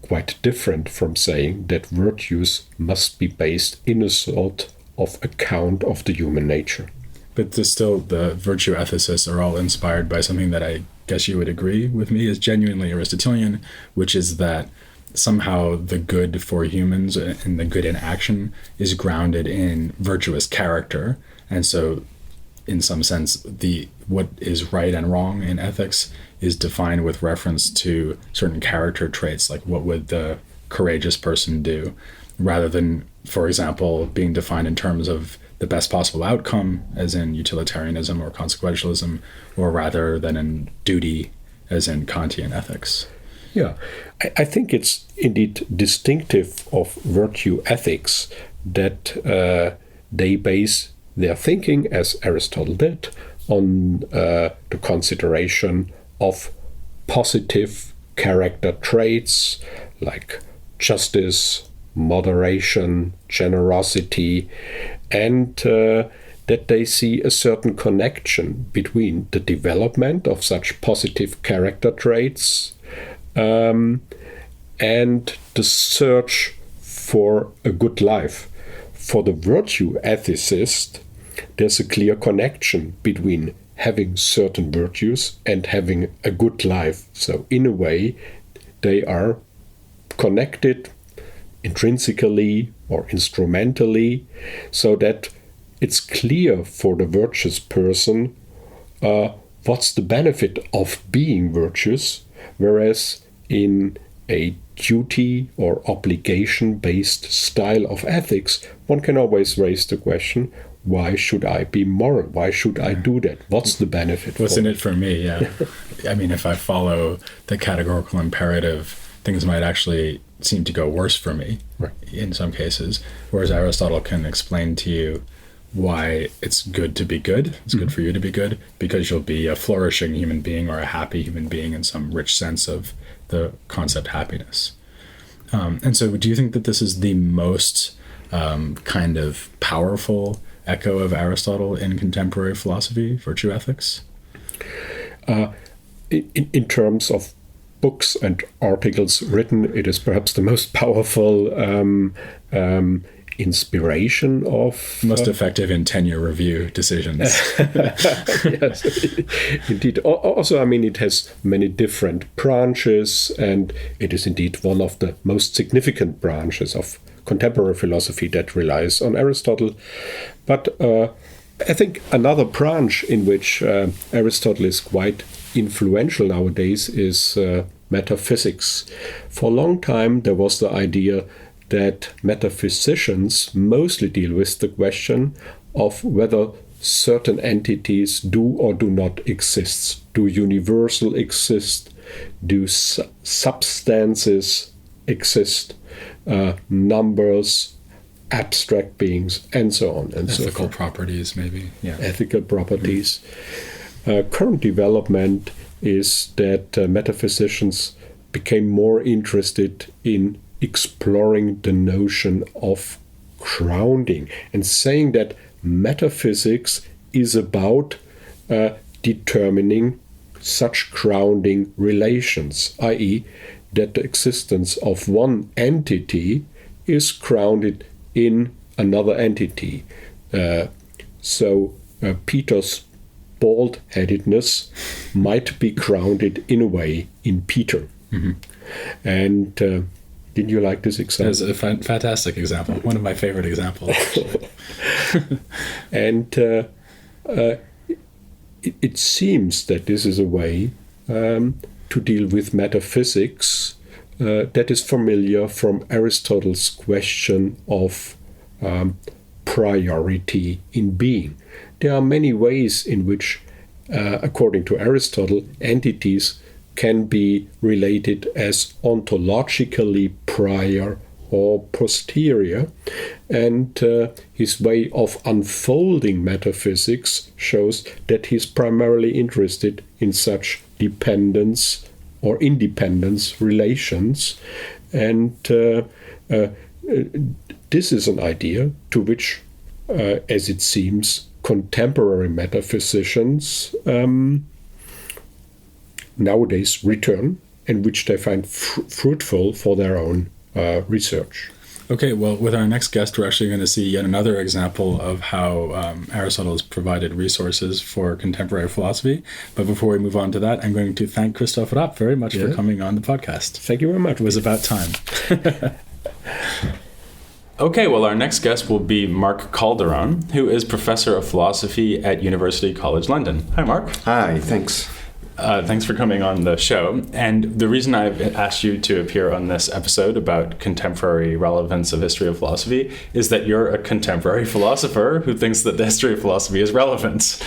quite different from saying that virtues must be based in a sort of account of the human nature. But still, the virtue ethicists are all inspired by something that I guess you would agree with me is genuinely Aristotelian, which is that somehow the good for humans and the good in action is grounded in virtuous character. And so, in some sense, what is right and wrong in ethics is defined with reference to certain character traits, like what would the courageous person do, rather than, for example, being defined in terms of the best possible outcome, as in utilitarianism or consequentialism, or rather than in duty, as in Kantian ethics. Yeah, I think it's indeed distinctive of virtue ethics that they base their thinking, as Aristotle did, on the consideration of positive character traits like justice, moderation, generosity, and that they see a certain connection between the development of such positive character traits and the search for a good life. For the virtue ethicist, there's a clear connection between having certain virtues and having a good life. So in a way, they are connected intrinsically or instrumentally, so that it's clear for the virtuous person what's the benefit of being virtuous, whereas in a duty or obligation-based style of ethics, one can always raise the question, why should I be moral? Why should I do that? What's the benefit? What's in it for me? Yeah. I mean, if I follow the categorical imperative, things might actually seem to go worse for me, right, in some cases. Whereas Aristotle can explain to you why it's good to be good. It's good for you to be good because you'll be a flourishing human being or a happy human being in some rich sense of the concept happiness. And so do you think that this is the most kind of powerful echo of Aristotle in contemporary philosophy, virtue ethics? In terms of books and articles written, it is perhaps the most powerful inspiration of... Most effective in tenure review decisions. Yes, indeed. Also, I mean, it has many different branches, and it is indeed one of the most significant branches of contemporary philosophy that relies on Aristotle. But I think another branch in which Aristotle is quite influential nowadays is metaphysics. For a long time, there was the idea that metaphysicians mostly deal with the question of whether certain entities do or do not exist. Do universal exist? Do substances exist? Numbers, abstract beings, and so on and so forth. Ethical properties, maybe. Yeah. Ethical properties. Current development is that metaphysicians became more interested in exploring the notion of grounding and saying that metaphysics is about determining such grounding relations, i.e., that the existence of one entity is grounded in another entity. So Peter's bald-headedness might be grounded in a way in Peter. Mm-hmm. And didn't you like this example? It's a fantastic example. One of my favorite examples. And it seems that this is a way to deal with metaphysics that is familiar from Aristotle's question of priority in being. There are many ways in which, according to Aristotle, entities can be related as ontologically prior or posterior, and his way of unfolding metaphysics shows that he's primarily interested in such dependence or independence relations, and this is an idea to which, as it seems, contemporary metaphysicians nowadays return, and which they find fruitful for their own research. Okay, well, with our next guest, we're actually going to see yet another example of how Aristotle has provided resources for contemporary philosophy. But before we move on to that, I'm going to thank Christof Rapp very much for coming on the podcast. Thank you very much. It was about time. Okay, well, our next guest will be Mark Kalderon, who is professor of philosophy at University College London. Hi, Mark. Hi, thanks. Thanks for coming on the show. And the reason I've asked you to appear on this episode about contemporary relevance of history of philosophy is that you're a contemporary philosopher who thinks that the history of philosophy is relevant.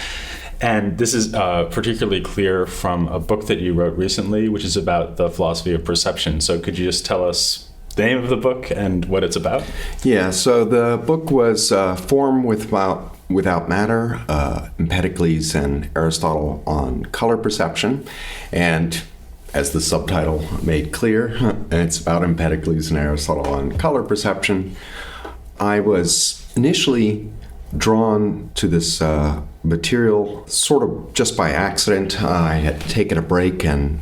And this is particularly clear from a book that you wrote recently, which is about the philosophy of perception. So could you just tell us the name of the book and what it's about? Yeah, so the book was Form Without Matter, Empedocles and Aristotle on Color Perception. And as the subtitle made clear, it's about Empedocles and Aristotle on color perception. I was initially drawn to this material sort of just by accident. I had taken a break and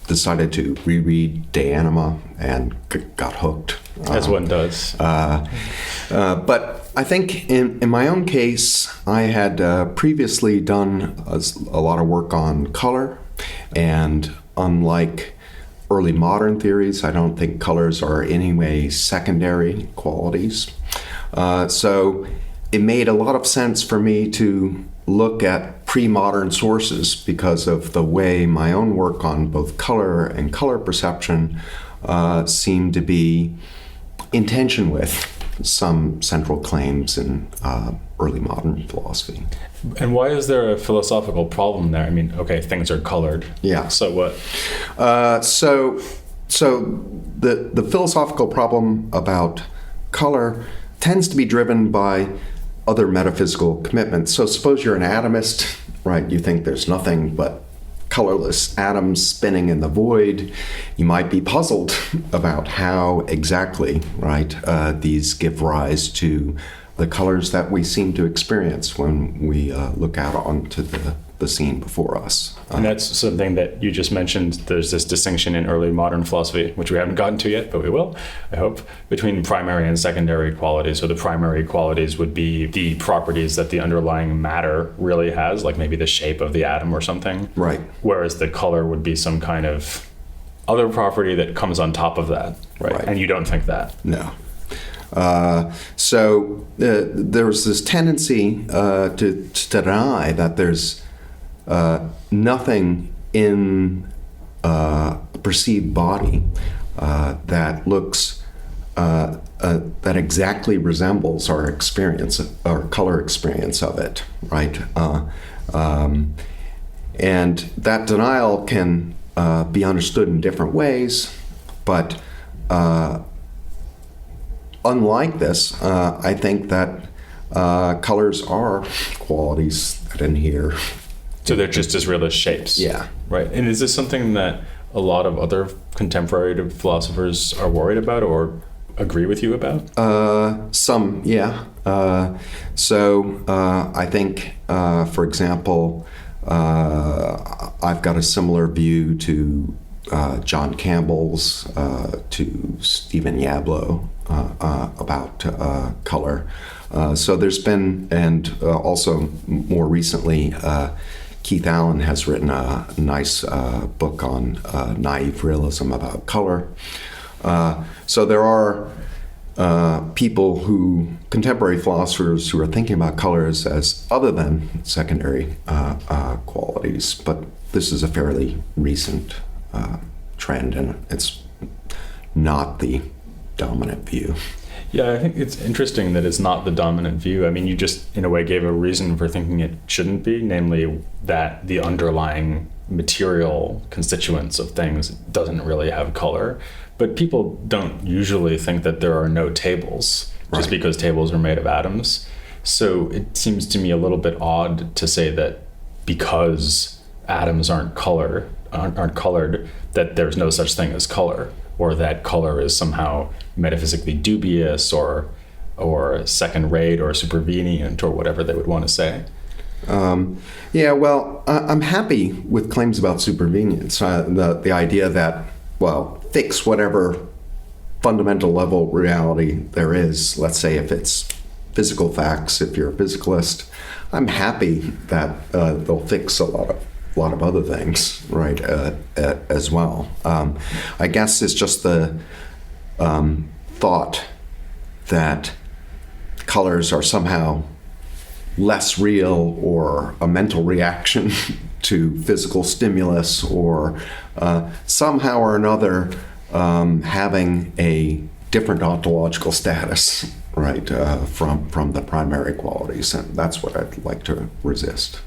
decided to reread De Anima and got hooked. As one does. But I think in my own case, I had previously done a lot of work on color, and unlike early modern theories, I don't think colors are in any way secondary qualities. So it made a lot of sense for me to look at pre-modern sources because of the way my own work on both color and color perception seemed to be in tension with some central claims in early modern philosophy. And why is there a philosophical problem there? I mean, okay, things are colored. Yeah. So what? So the philosophical problem about color tends to be driven by other metaphysical commitments. So suppose you're an atomist, right? You think there's nothing but colorless atoms spinning in the void. You might be puzzled about how exactly, right, these give rise to the colors that we seem to experience when we look out onto the scene before us. And that's something that you just mentioned. There's this distinction in early modern philosophy, which we haven't gotten to yet, but we will, I hope, between primary and secondary qualities. So the primary qualities would be the properties that the underlying matter really has, like maybe the shape of the atom or something. Right. Whereas the color would be some kind of other property that comes on top of that, right? And you don't think that? No. So there's this tendency to deny that there's nothing in a perceived body that looks that exactly resembles our experience, our color experience of it, right? And that denial can be understood in different ways, but unlike this, I think that colors are qualities that inhere. So they're just as real as shapes. Yeah. Right. And is this something that a lot of other contemporary philosophers are worried about or agree with you about? Some, yeah. So I think, for example, I've got a similar view to John Campbell's, to Stephen Yablo about color. So there's been, and also more recently, Keith Allen has written a nice book on naive realism about color. So there are contemporary philosophers who are thinking about colors as other than secondary qualities, but this is a fairly recent trend, and it's not the dominant view. Yeah, I think it's interesting that it's not the dominant view. I mean, you just, in a way, gave a reason for thinking it shouldn't be, namely that the underlying material constituents of things doesn't really have color. But people don't usually think that there are no tables, just because tables are made of atoms. So it seems to me a little bit odd to say that because atoms aren't colored, that there's no such thing as color, or that color is somehow metaphysically dubious or second-rate or supervenient or whatever they would want to say. Yeah, well, I'm happy with claims about supervenience. The idea that, well, fix whatever fundamental level reality there is. Let's say if it's physical facts, if you're a physicalist, I'm happy that they'll fix a lot of other things, right, as well. I guess it's just the thought that colors are somehow less real or a mental reaction to physical stimulus, or somehow or another having a different ontological status, right, from the primary qualities. And that's what I'd like to resist.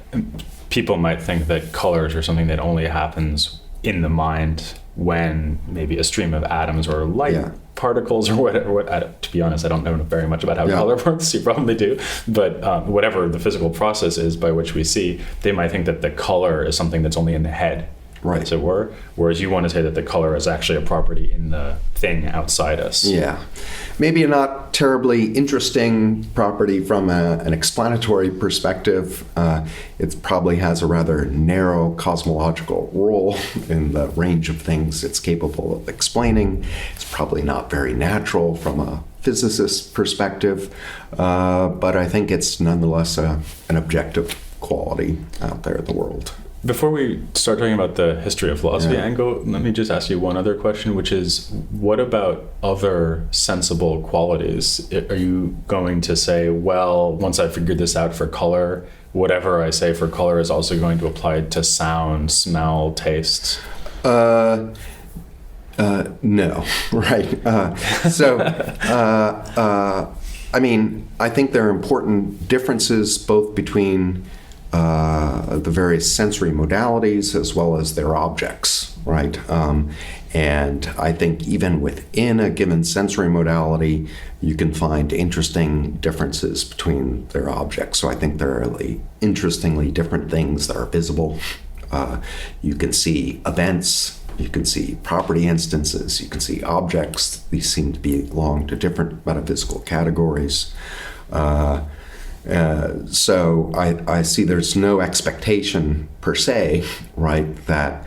People might think that colors are something that only happens in the mind when maybe a stream of atoms or light particles or whatever. To be honest, I don't know very much about how color works. You probably do. But whatever the physical process is by which we see, they might think that the color is something that's only in the head. Right. As it were. Whereas you want to say that the color is actually a property in the thing outside us. Yeah. Maybe a not terribly interesting property from an explanatory perspective. It probably has a rather narrow cosmological role in the range of things it's capable of explaining. It's probably not very natural from a physicist's perspective, but I think it's nonetheless an objective quality out there in the world. Before we start talking about the history of philosophy angle, let me just ask you one other question, which is, what about other sensible qualities? Are you going to say, well, once I figured this out for color, whatever I say for color is also going to apply to sound, smell, taste? No, right. I mean, I think there are important differences both between the various sensory modalities as well as their objects, right? And I think even within a given sensory modality, you can find interesting differences between their objects. So I think there are really interestingly different things that are visible. You can see events, you can see property instances, you can see objects. These seem to belong to different metaphysical categories. So I see there's no expectation per se, right, that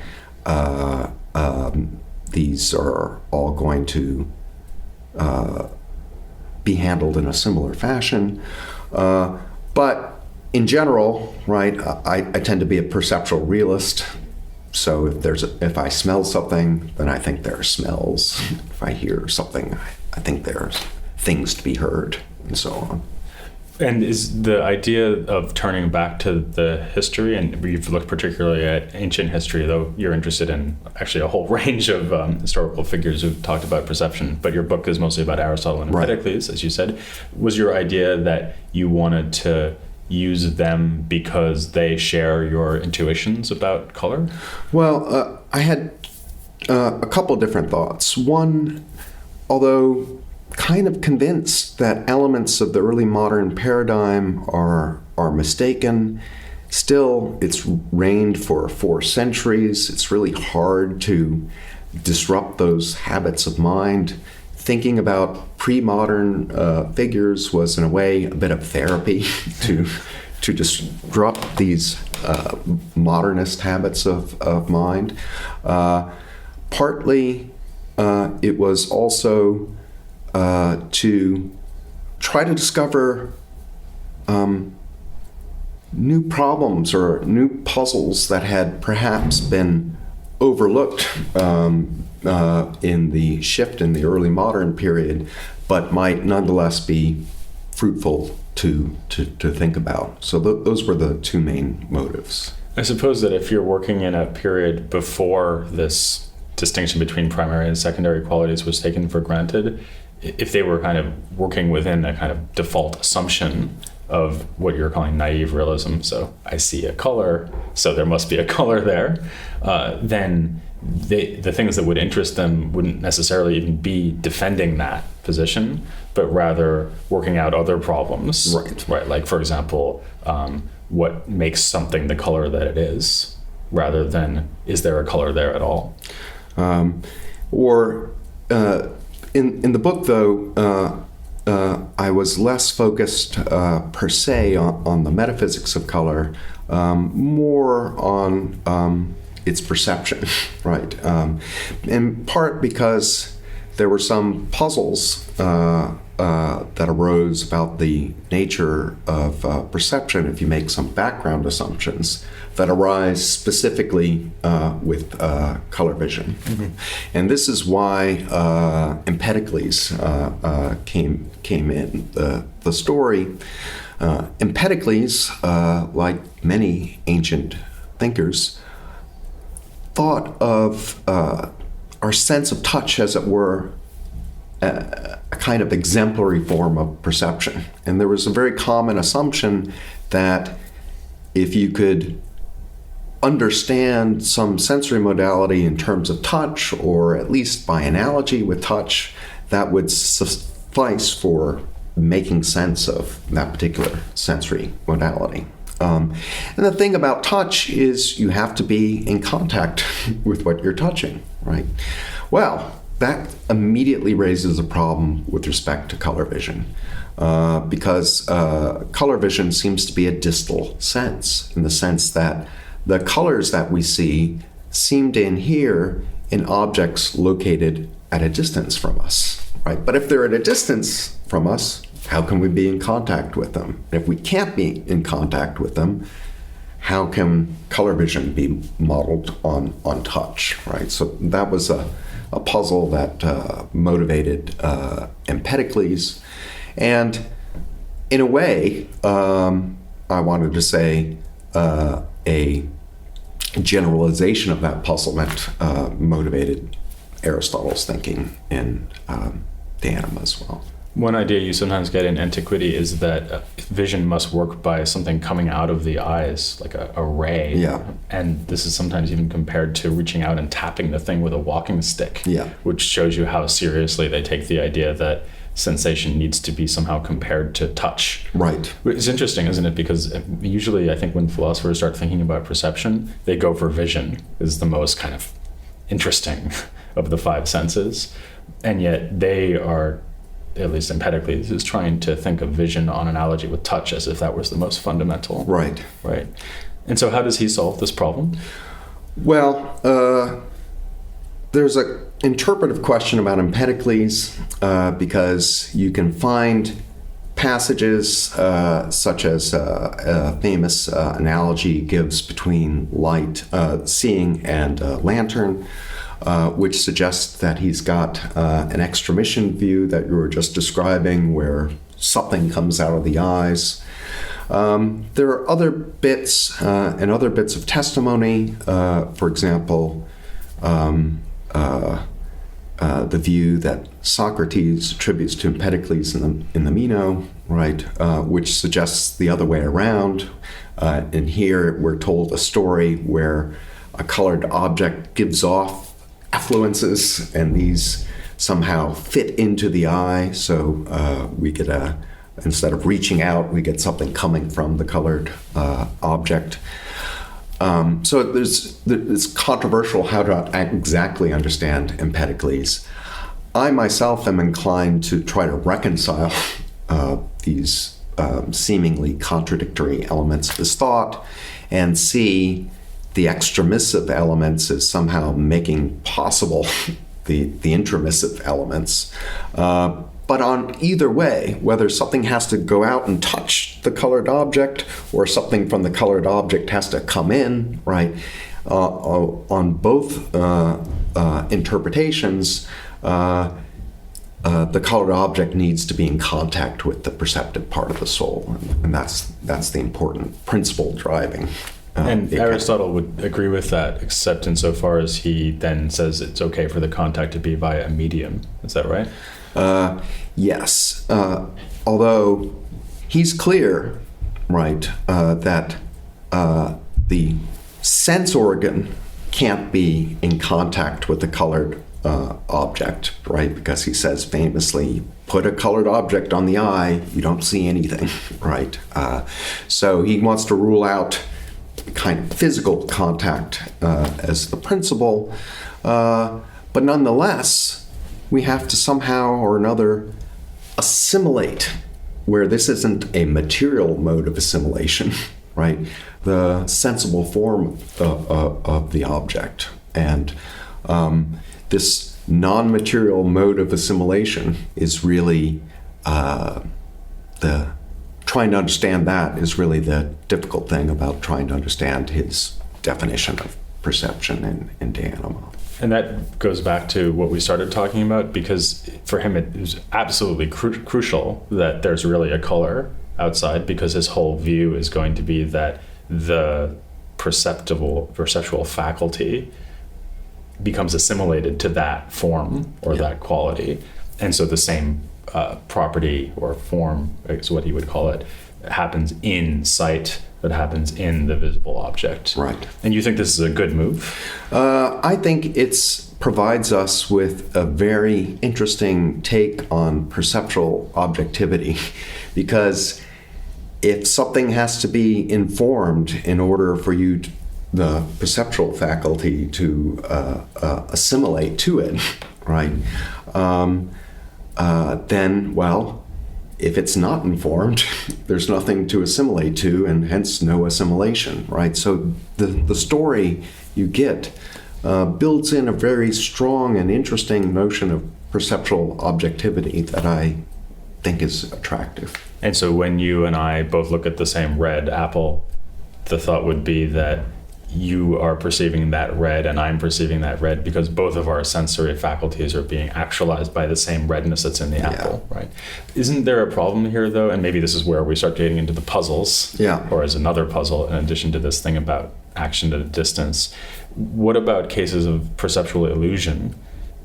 these are all going to be handled in a similar fashion. But in general, right, I tend to be a perceptual realist. So if I smell something, then I think there are smells. If I hear something, I think there's things to be heard, and so on. And is the idea of turning back to the history, and you've looked particularly at ancient history, though you're interested in actually a whole range of historical figures who've talked about perception, but your book is mostly about Aristotle and Empedocles, as you said. Was your idea that you wanted to use them because they share your intuitions about color? Well, I had a couple different thoughts. One, although kind of convinced that elements of the early modern paradigm are mistaken, still it's reigned for 4 centuries. It's really hard to disrupt those habits of mind. Thinking about pre-modern figures was in a way a bit of therapy to disrupt these modernist habits of mind. Partly it was also to try to discover new problems or new puzzles that had perhaps been overlooked in the shift in the early modern period, but might nonetheless be fruitful to think about. So those were the 2 main motives. I suppose that if you're working in a period before this distinction between primary and secondary qualities was taken for granted, if they were kind of working within a kind of default assumption of what you're calling naive realism, so I see a color, so there must be a color there, then the things that would interest them wouldn't necessarily even be defending that position, but rather working out other problems. Right. Like, for example, what makes something the color that it is, rather than is there a color there at all? In the book, though, I was less focused per se on the metaphysics of color, more on its perception, right? In part because there were some puzzles that arose about the nature of perception if you make some background assumptions that arise specifically with color vision. Mm-hmm. And this is why Empedocles came in the story. Empedocles, like many ancient thinkers, thought of our sense of touch, as it were, a kind of exemplary form of perception. And there was a very common assumption that if you could understand some sensory modality in terms of touch, or at least by analogy with touch, that would suffice for making sense of that particular sensory modality. And the thing about touch is you have to be in contact with what you're touching, right? Well, that immediately raises a problem with respect to color vision, because color vision seems to be a distal sense, in the sense that the colors that we see seem to inhere in objects located at a distance from us, right? But if they're at a distance from us, how can we be in contact with them? And if we can't be in contact with them, how can color vision be modeled on touch, right? So that was a puzzle that motivated Empedocles. And in a way, I wanted to say a generalization of that puzzlement motivated Aristotle's thinking in the Anima as well. One idea you sometimes get in antiquity is that vision must work by something coming out of the eyes, like a ray. Yeah. And this is sometimes even compared to reaching out and tapping the thing with a walking stick, which shows you how seriously they take the idea that sensation needs to be somehow compared to touch. Right. It's interesting, isn't it? Because usually I think when philosophers start thinking about perception, they go for vision is the most kind of interesting of the 5 senses. And yet they are at least Empedocles, is trying to think of vision on analogy with touch as if that was the most fundamental. Right. Right. And so how does he solve this problem? Well, there's an interpretive question about Empedocles because you can find passages such as a famous analogy gives between seeing and lantern, which suggests that he's got an extramission view that you were just describing, where something comes out of the eyes. There are other bits and other bits of testimony. For example, the view that Socrates attributes to Empedocles in the Meno, right, which suggests the other way around. And here we're told a story where a colored object gives off effluences, and these somehow fit into the eye. So we get instead of reaching out, we get something coming from the colored object. So it's controversial how to exactly understand Empedocles. I myself am inclined to try to reconcile these seemingly contradictory elements of his thought and see the extramissive elements as somehow making possible the intramissive elements. But on either way, whether something has to go out and touch the colored object or something from the colored object has to come in, right? On both interpretations, the colored object needs to be in contact with the perceptive part of the soul, and that's the important principle driving. And Aristotle would agree with that, except insofar as he then says it's okay for the contact to be via a medium. Is that right? Yes. Although he's clear, right, that the sense organ can't be in contact with the colored object, right? Because he says famously, put a colored object on the eye, you don't see anything, right? So he wants to rule out kind of physical contact as the principle, but nonetheless, we have to somehow or another assimilate, where this isn't a material mode of assimilation, right? The sensible form of the object. And this non-material mode of assimilation is really trying to understand that is really the difficult thing about trying to understand his definition of perception in De Anima. And that goes back to what we started talking about, because for him it was absolutely crucial that there's really a color outside, because his whole view is going to be that the perceptual faculty becomes assimilated to that form or that quality. And so the same property or form is what he would call it, happens in sight that happens in the visible object. Right. And you think this is a good move? I think it provides us with a very interesting take on perceptual objectivity, because if something has to be informed in order for the perceptual faculty to assimilate to it, right, then, well, if it's not informed, there's nothing to assimilate to, and hence no assimilation, right? So the story you get builds in a very strong and interesting notion of perceptual objectivity that I think is attractive. And so when you and I both look at the same red apple, the thought would be that you are perceiving that red and I'm perceiving that red because both of our sensory faculties are being actualized by the same redness that's in the apple, right? Isn't there a problem here, though? And maybe this is where we start getting into the puzzles, or as another puzzle in addition to this thing about action at a distance. What about cases of perceptual illusion?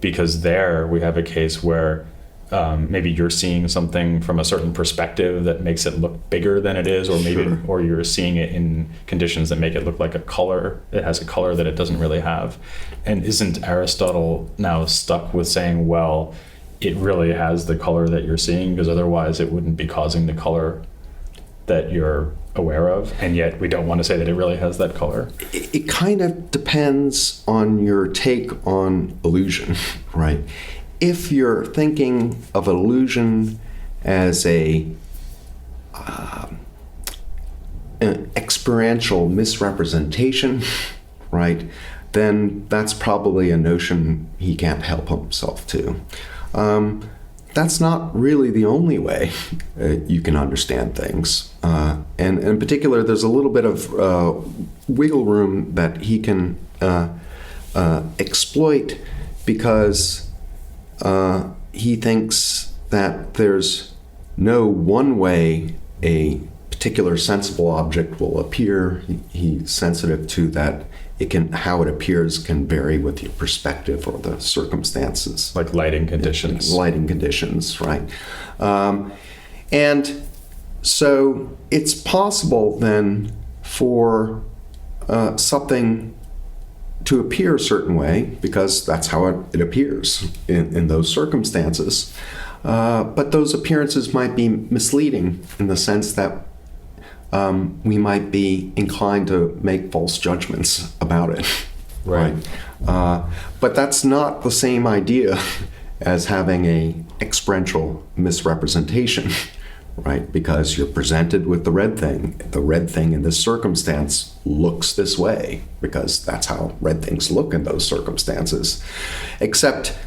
Because there we have a case where maybe you're seeing something from a certain perspective that makes it look bigger than it is, or maybe or you're seeing it in conditions that make it look like a color. It has a color that it doesn't really have. And isn't Aristotle now stuck with saying, well, it really has the color that you're seeing, because otherwise it wouldn't be causing the color that you're aware of, and yet we don't want to say that it really has that color? It kind of depends on your take on illusion, right? if you're thinking of illusion as an experiential misrepresentation, right, then that's probably a notion he can't help himself to. That's not really the only way you can understand things. And in particular, there's a little bit of wiggle room that he can exploit, because he thinks that there's no one way a particular sensible object will appear. He's sensitive to that. How it appears can vary with your perspective or the circumstances. Like lighting conditions. Lighting conditions, right. And so it's possible then for something to appear a certain way, because that's how it appears in those circumstances. But those appearances might be misleading in the sense that we might be inclined to make false judgments about it. Right. But that's not the same idea as having a experiential misrepresentation, right? Because you're presented with the red thing. The red thing in this circumstance looks this way, because that's how red things look in those circumstances. Except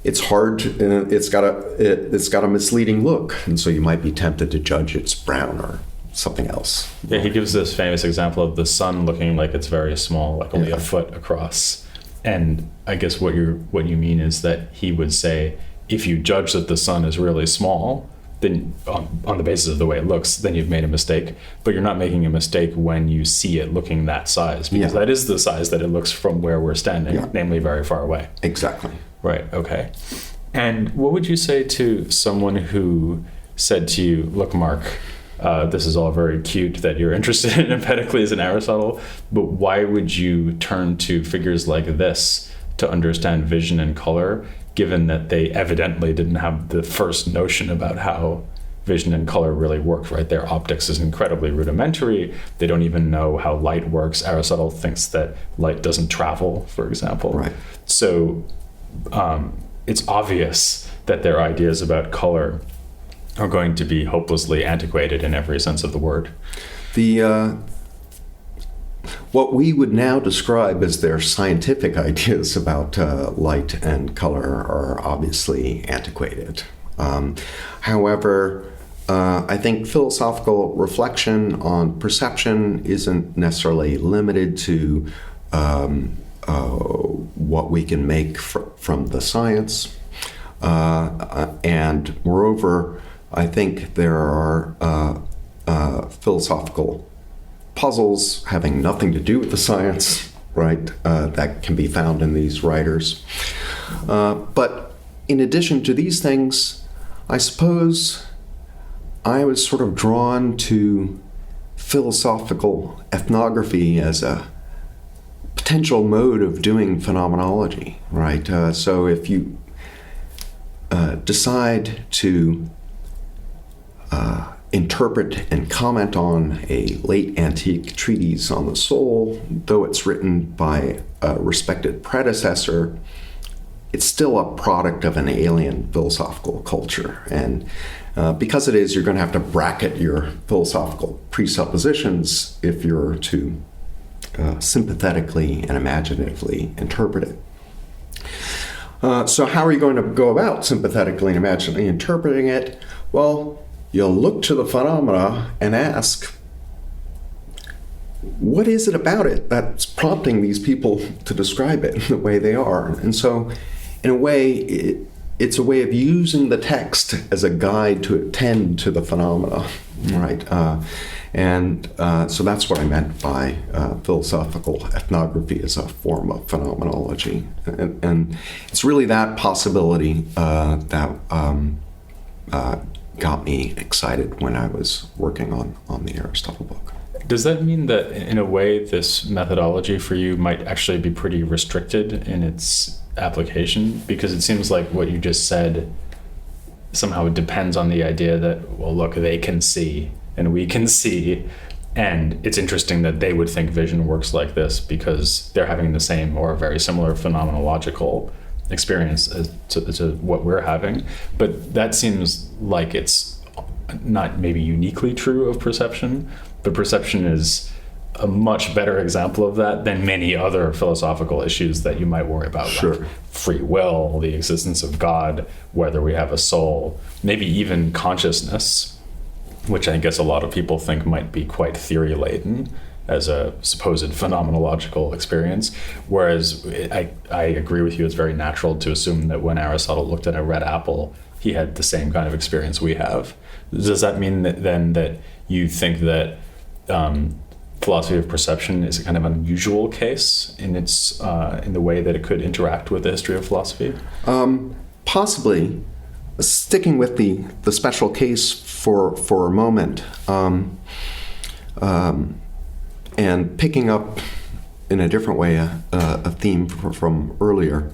it's hard. It's got a misleading look, and so you might be tempted to judge it's brown or something else. Yeah, he gives this famous example of the sun looking like it's very small, like only a foot across. And I guess what you mean is that he would say, if you judge that the sun is really small, then on the basis of the way it looks, then you've made a mistake. But you're not making a mistake when you see it looking that size, because that is the size that it looks from where we're standing, namely very far away. Exactly. Right, okay. And what would you say to someone who said to you, look, Mark, this is all very cute that you're interested in Empedocles and Aristotle, but why would you turn to figures like this to understand vision and color, given that they evidently didn't have the first notion about how vision and color really work, right? Their optics is incredibly rudimentary. They don't even know how light works. Aristotle thinks that light doesn't travel, for example. Right. So it's obvious that their ideas about color are going to be hopelessly antiquated in every sense of the word. What we would now describe as their scientific ideas about light and color are obviously antiquated. However, I think philosophical reflection on perception isn't necessarily limited to what we can make from the science. And moreover, I think there are philosophical puzzles having nothing to do with the science, right, that can be found in these writers. But in addition to these things, I suppose I was sort of drawn to philosophical ethnography as a potential mode of doing phenomenology, right? So if you decide to interpret and comment on a late antique treatise on the soul, though it's written by a respected predecessor, it's still a product of an alien philosophical culture. And because it is, you're going to have to bracket your philosophical presuppositions if you're to sympathetically and imaginatively interpret it. So how are you going to go about sympathetically and imaginatively interpreting it? Well, you'll look to the phenomena and ask, what is it about it that's prompting these people to describe it the way they are? And so, in a way, it's a way of using the text as a guide to attend to the phenomena, right? So that's what I meant by philosophical ethnography as a form of phenomenology. And it's really that possibility that got me excited when I was working on the Aristotle book. Does that mean that in a way this methodology for you might actually be pretty restricted in its application? Because it seems like what you just said somehow depends on the idea that, well, look, they can see and we can see, and it's interesting that they would think vision works like this because they're having the same or very similar phenomenological experience to what we're having. But that seems like it's not maybe uniquely true of perception, but perception is a much better example of that than many other philosophical issues that you might worry about, Sure. like free will, the existence of God, whether we have a soul, maybe even consciousness, which I guess a lot of people think might be quite theory-laden as a supposed phenomenological experience. Whereas I agree with you, it's very natural to assume that when Aristotle looked at a red apple, he had the same kind of experience we have. Does that mean that you think that philosophy of perception is a kind of unusual case in its in the way that it could interact with the history of philosophy? Possibly. Sticking with the special case for a moment, and picking up in a different way a theme from earlier,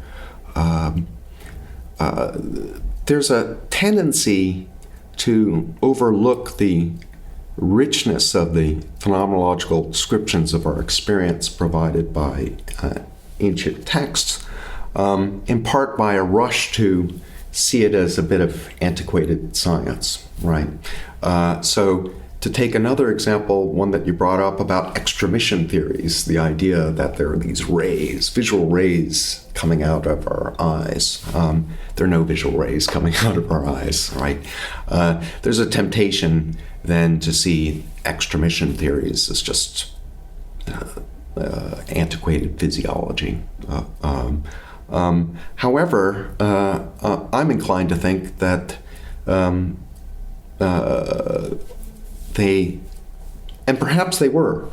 there's a tendency to overlook the richness of the phenomenological descriptions of our experience provided by ancient texts, in part by a rush to see it as a bit of antiquated science, right? So to take another example, one that you brought up about extramission theories, the idea that there are these rays, visual rays coming out of our eyes. There are no visual rays coming out of our eyes, right? There's a temptation then to see extramission theories as just antiquated physiology. However, I'm inclined to think that they, and perhaps they were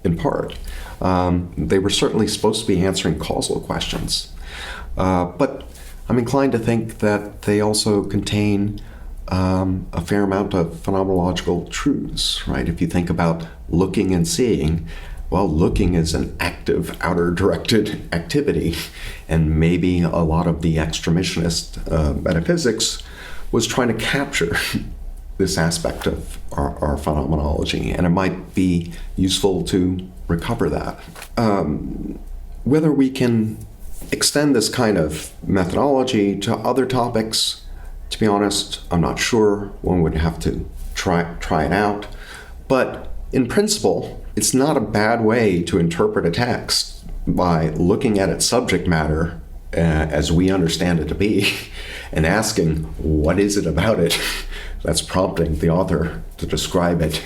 in part, they were certainly supposed to be answering causal questions. But I'm inclined to think that they also contain a fair amount of phenomenological truths, right? If you think about looking and seeing, well, looking is an active, outer-directed activity, and maybe a lot of the extramissionist metaphysics was trying to capture this aspect of our phenomenology, and it might be useful to recover that. Whether we can extend this kind of methodology to other topics, to be honest, I'm not sure. One would have to try it out. But in principle, it's not a bad way to interpret a text by looking at its subject matter as we understand it to be and asking, what is it about it that's prompting the author to describe it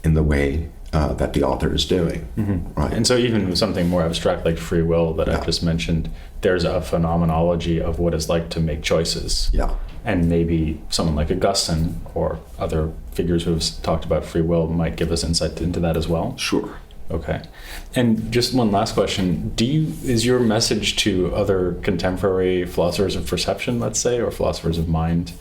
in the way that the author is doing. Mm-hmm. Right. And so even with something more abstract like free will that I've just mentioned, there's a phenomenology of what it's like to make choices. Yeah. And maybe someone like Augustine or other figures who have talked about free will might give us insight into that as well. Sure. Okay. And just one last question. Is your message to other contemporary philosophers of perception, let's say, or philosophers of mind,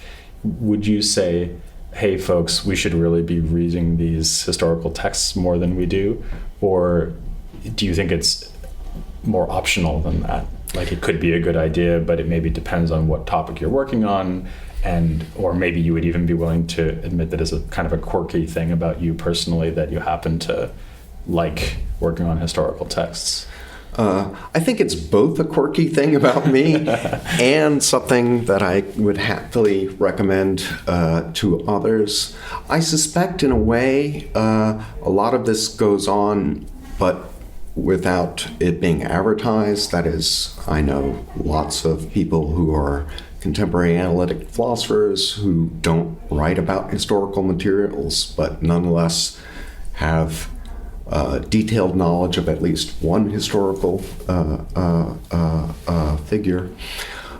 would you say, hey folks, we should really be reading these historical texts more than we do? Or do you think it's more optional than that? Like it could be a good idea, but it maybe depends on what topic you're working on, or maybe you would even be willing to admit that it's a kind of a quirky thing about you personally that you happen to like working on historical texts. I think it's both a quirky thing about me and something that I would happily recommend to others. I suspect in a way a lot of this goes on, but without it being advertised. That is, I know lots of people who are contemporary analytic philosophers who don't write about historical materials, but nonetheless have detailed knowledge of at least one historical figure.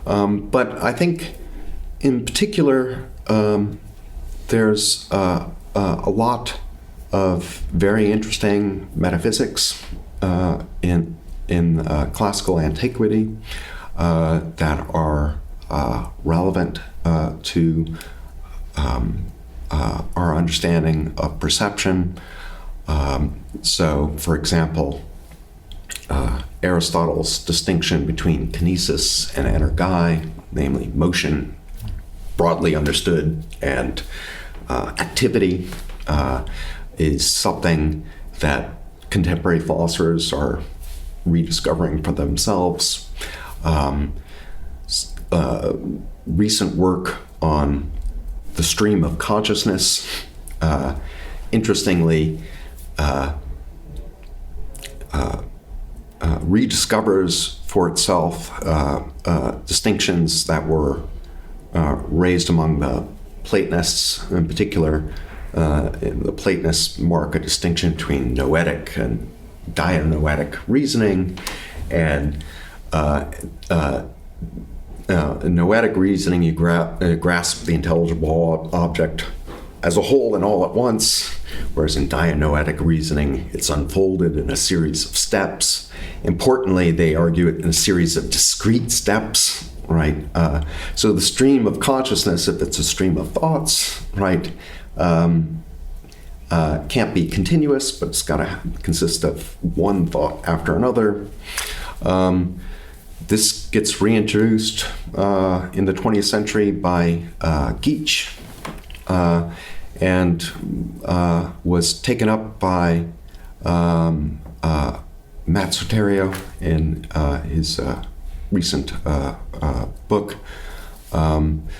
But I think in particular, there's a lot of very interesting metaphysics in classical antiquity that are relevant to our understanding of perception. So, for example, Aristotle's distinction between kinesis and energai, namely motion, broadly understood, and activity, is something that contemporary philosophers are rediscovering for themselves. recent work on the stream of consciousness, interestingly, rediscovers for itself distinctions that were raised among the Platonists. In particular, the Platonists mark a distinction between noetic and dianoetic reasoning, and noetic reasoning, you grasp the intelligible object as a whole and all at once, whereas in dianoetic reasoning, it's unfolded in a series of steps. Importantly, they argue it in a series of discrete steps, right? So the stream of consciousness, if it's a stream of thoughts, right, can't be continuous, but it's got to consist of one thought after another. This gets reintroduced in the 20th century by Geach, and was taken up by Matt Soterio in his recent book.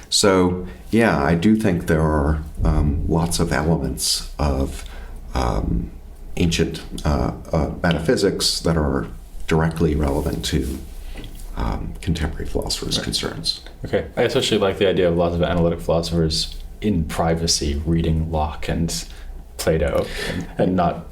So, yeah, I do think there are lots of elements of ancient metaphysics that are directly relevant to contemporary philosophers' concerns. Okay. I especially like the idea of lots of analytic philosophers in privacy reading Locke and Plato and not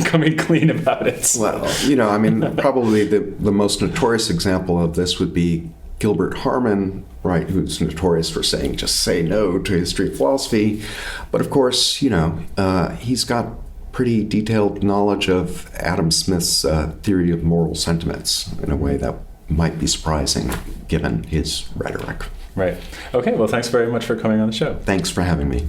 coming clean about it. Well, I mean, probably the most notorious example of this would be Gilbert Harman, right, who's notorious for saying, just say no to history of philosophy. But of course, he's got pretty detailed knowledge of Adam Smith's theory of moral sentiments in a way that might be surprising given his rhetoric. Right. Okay, well, thanks very much for coming on the show. Thanks for having me.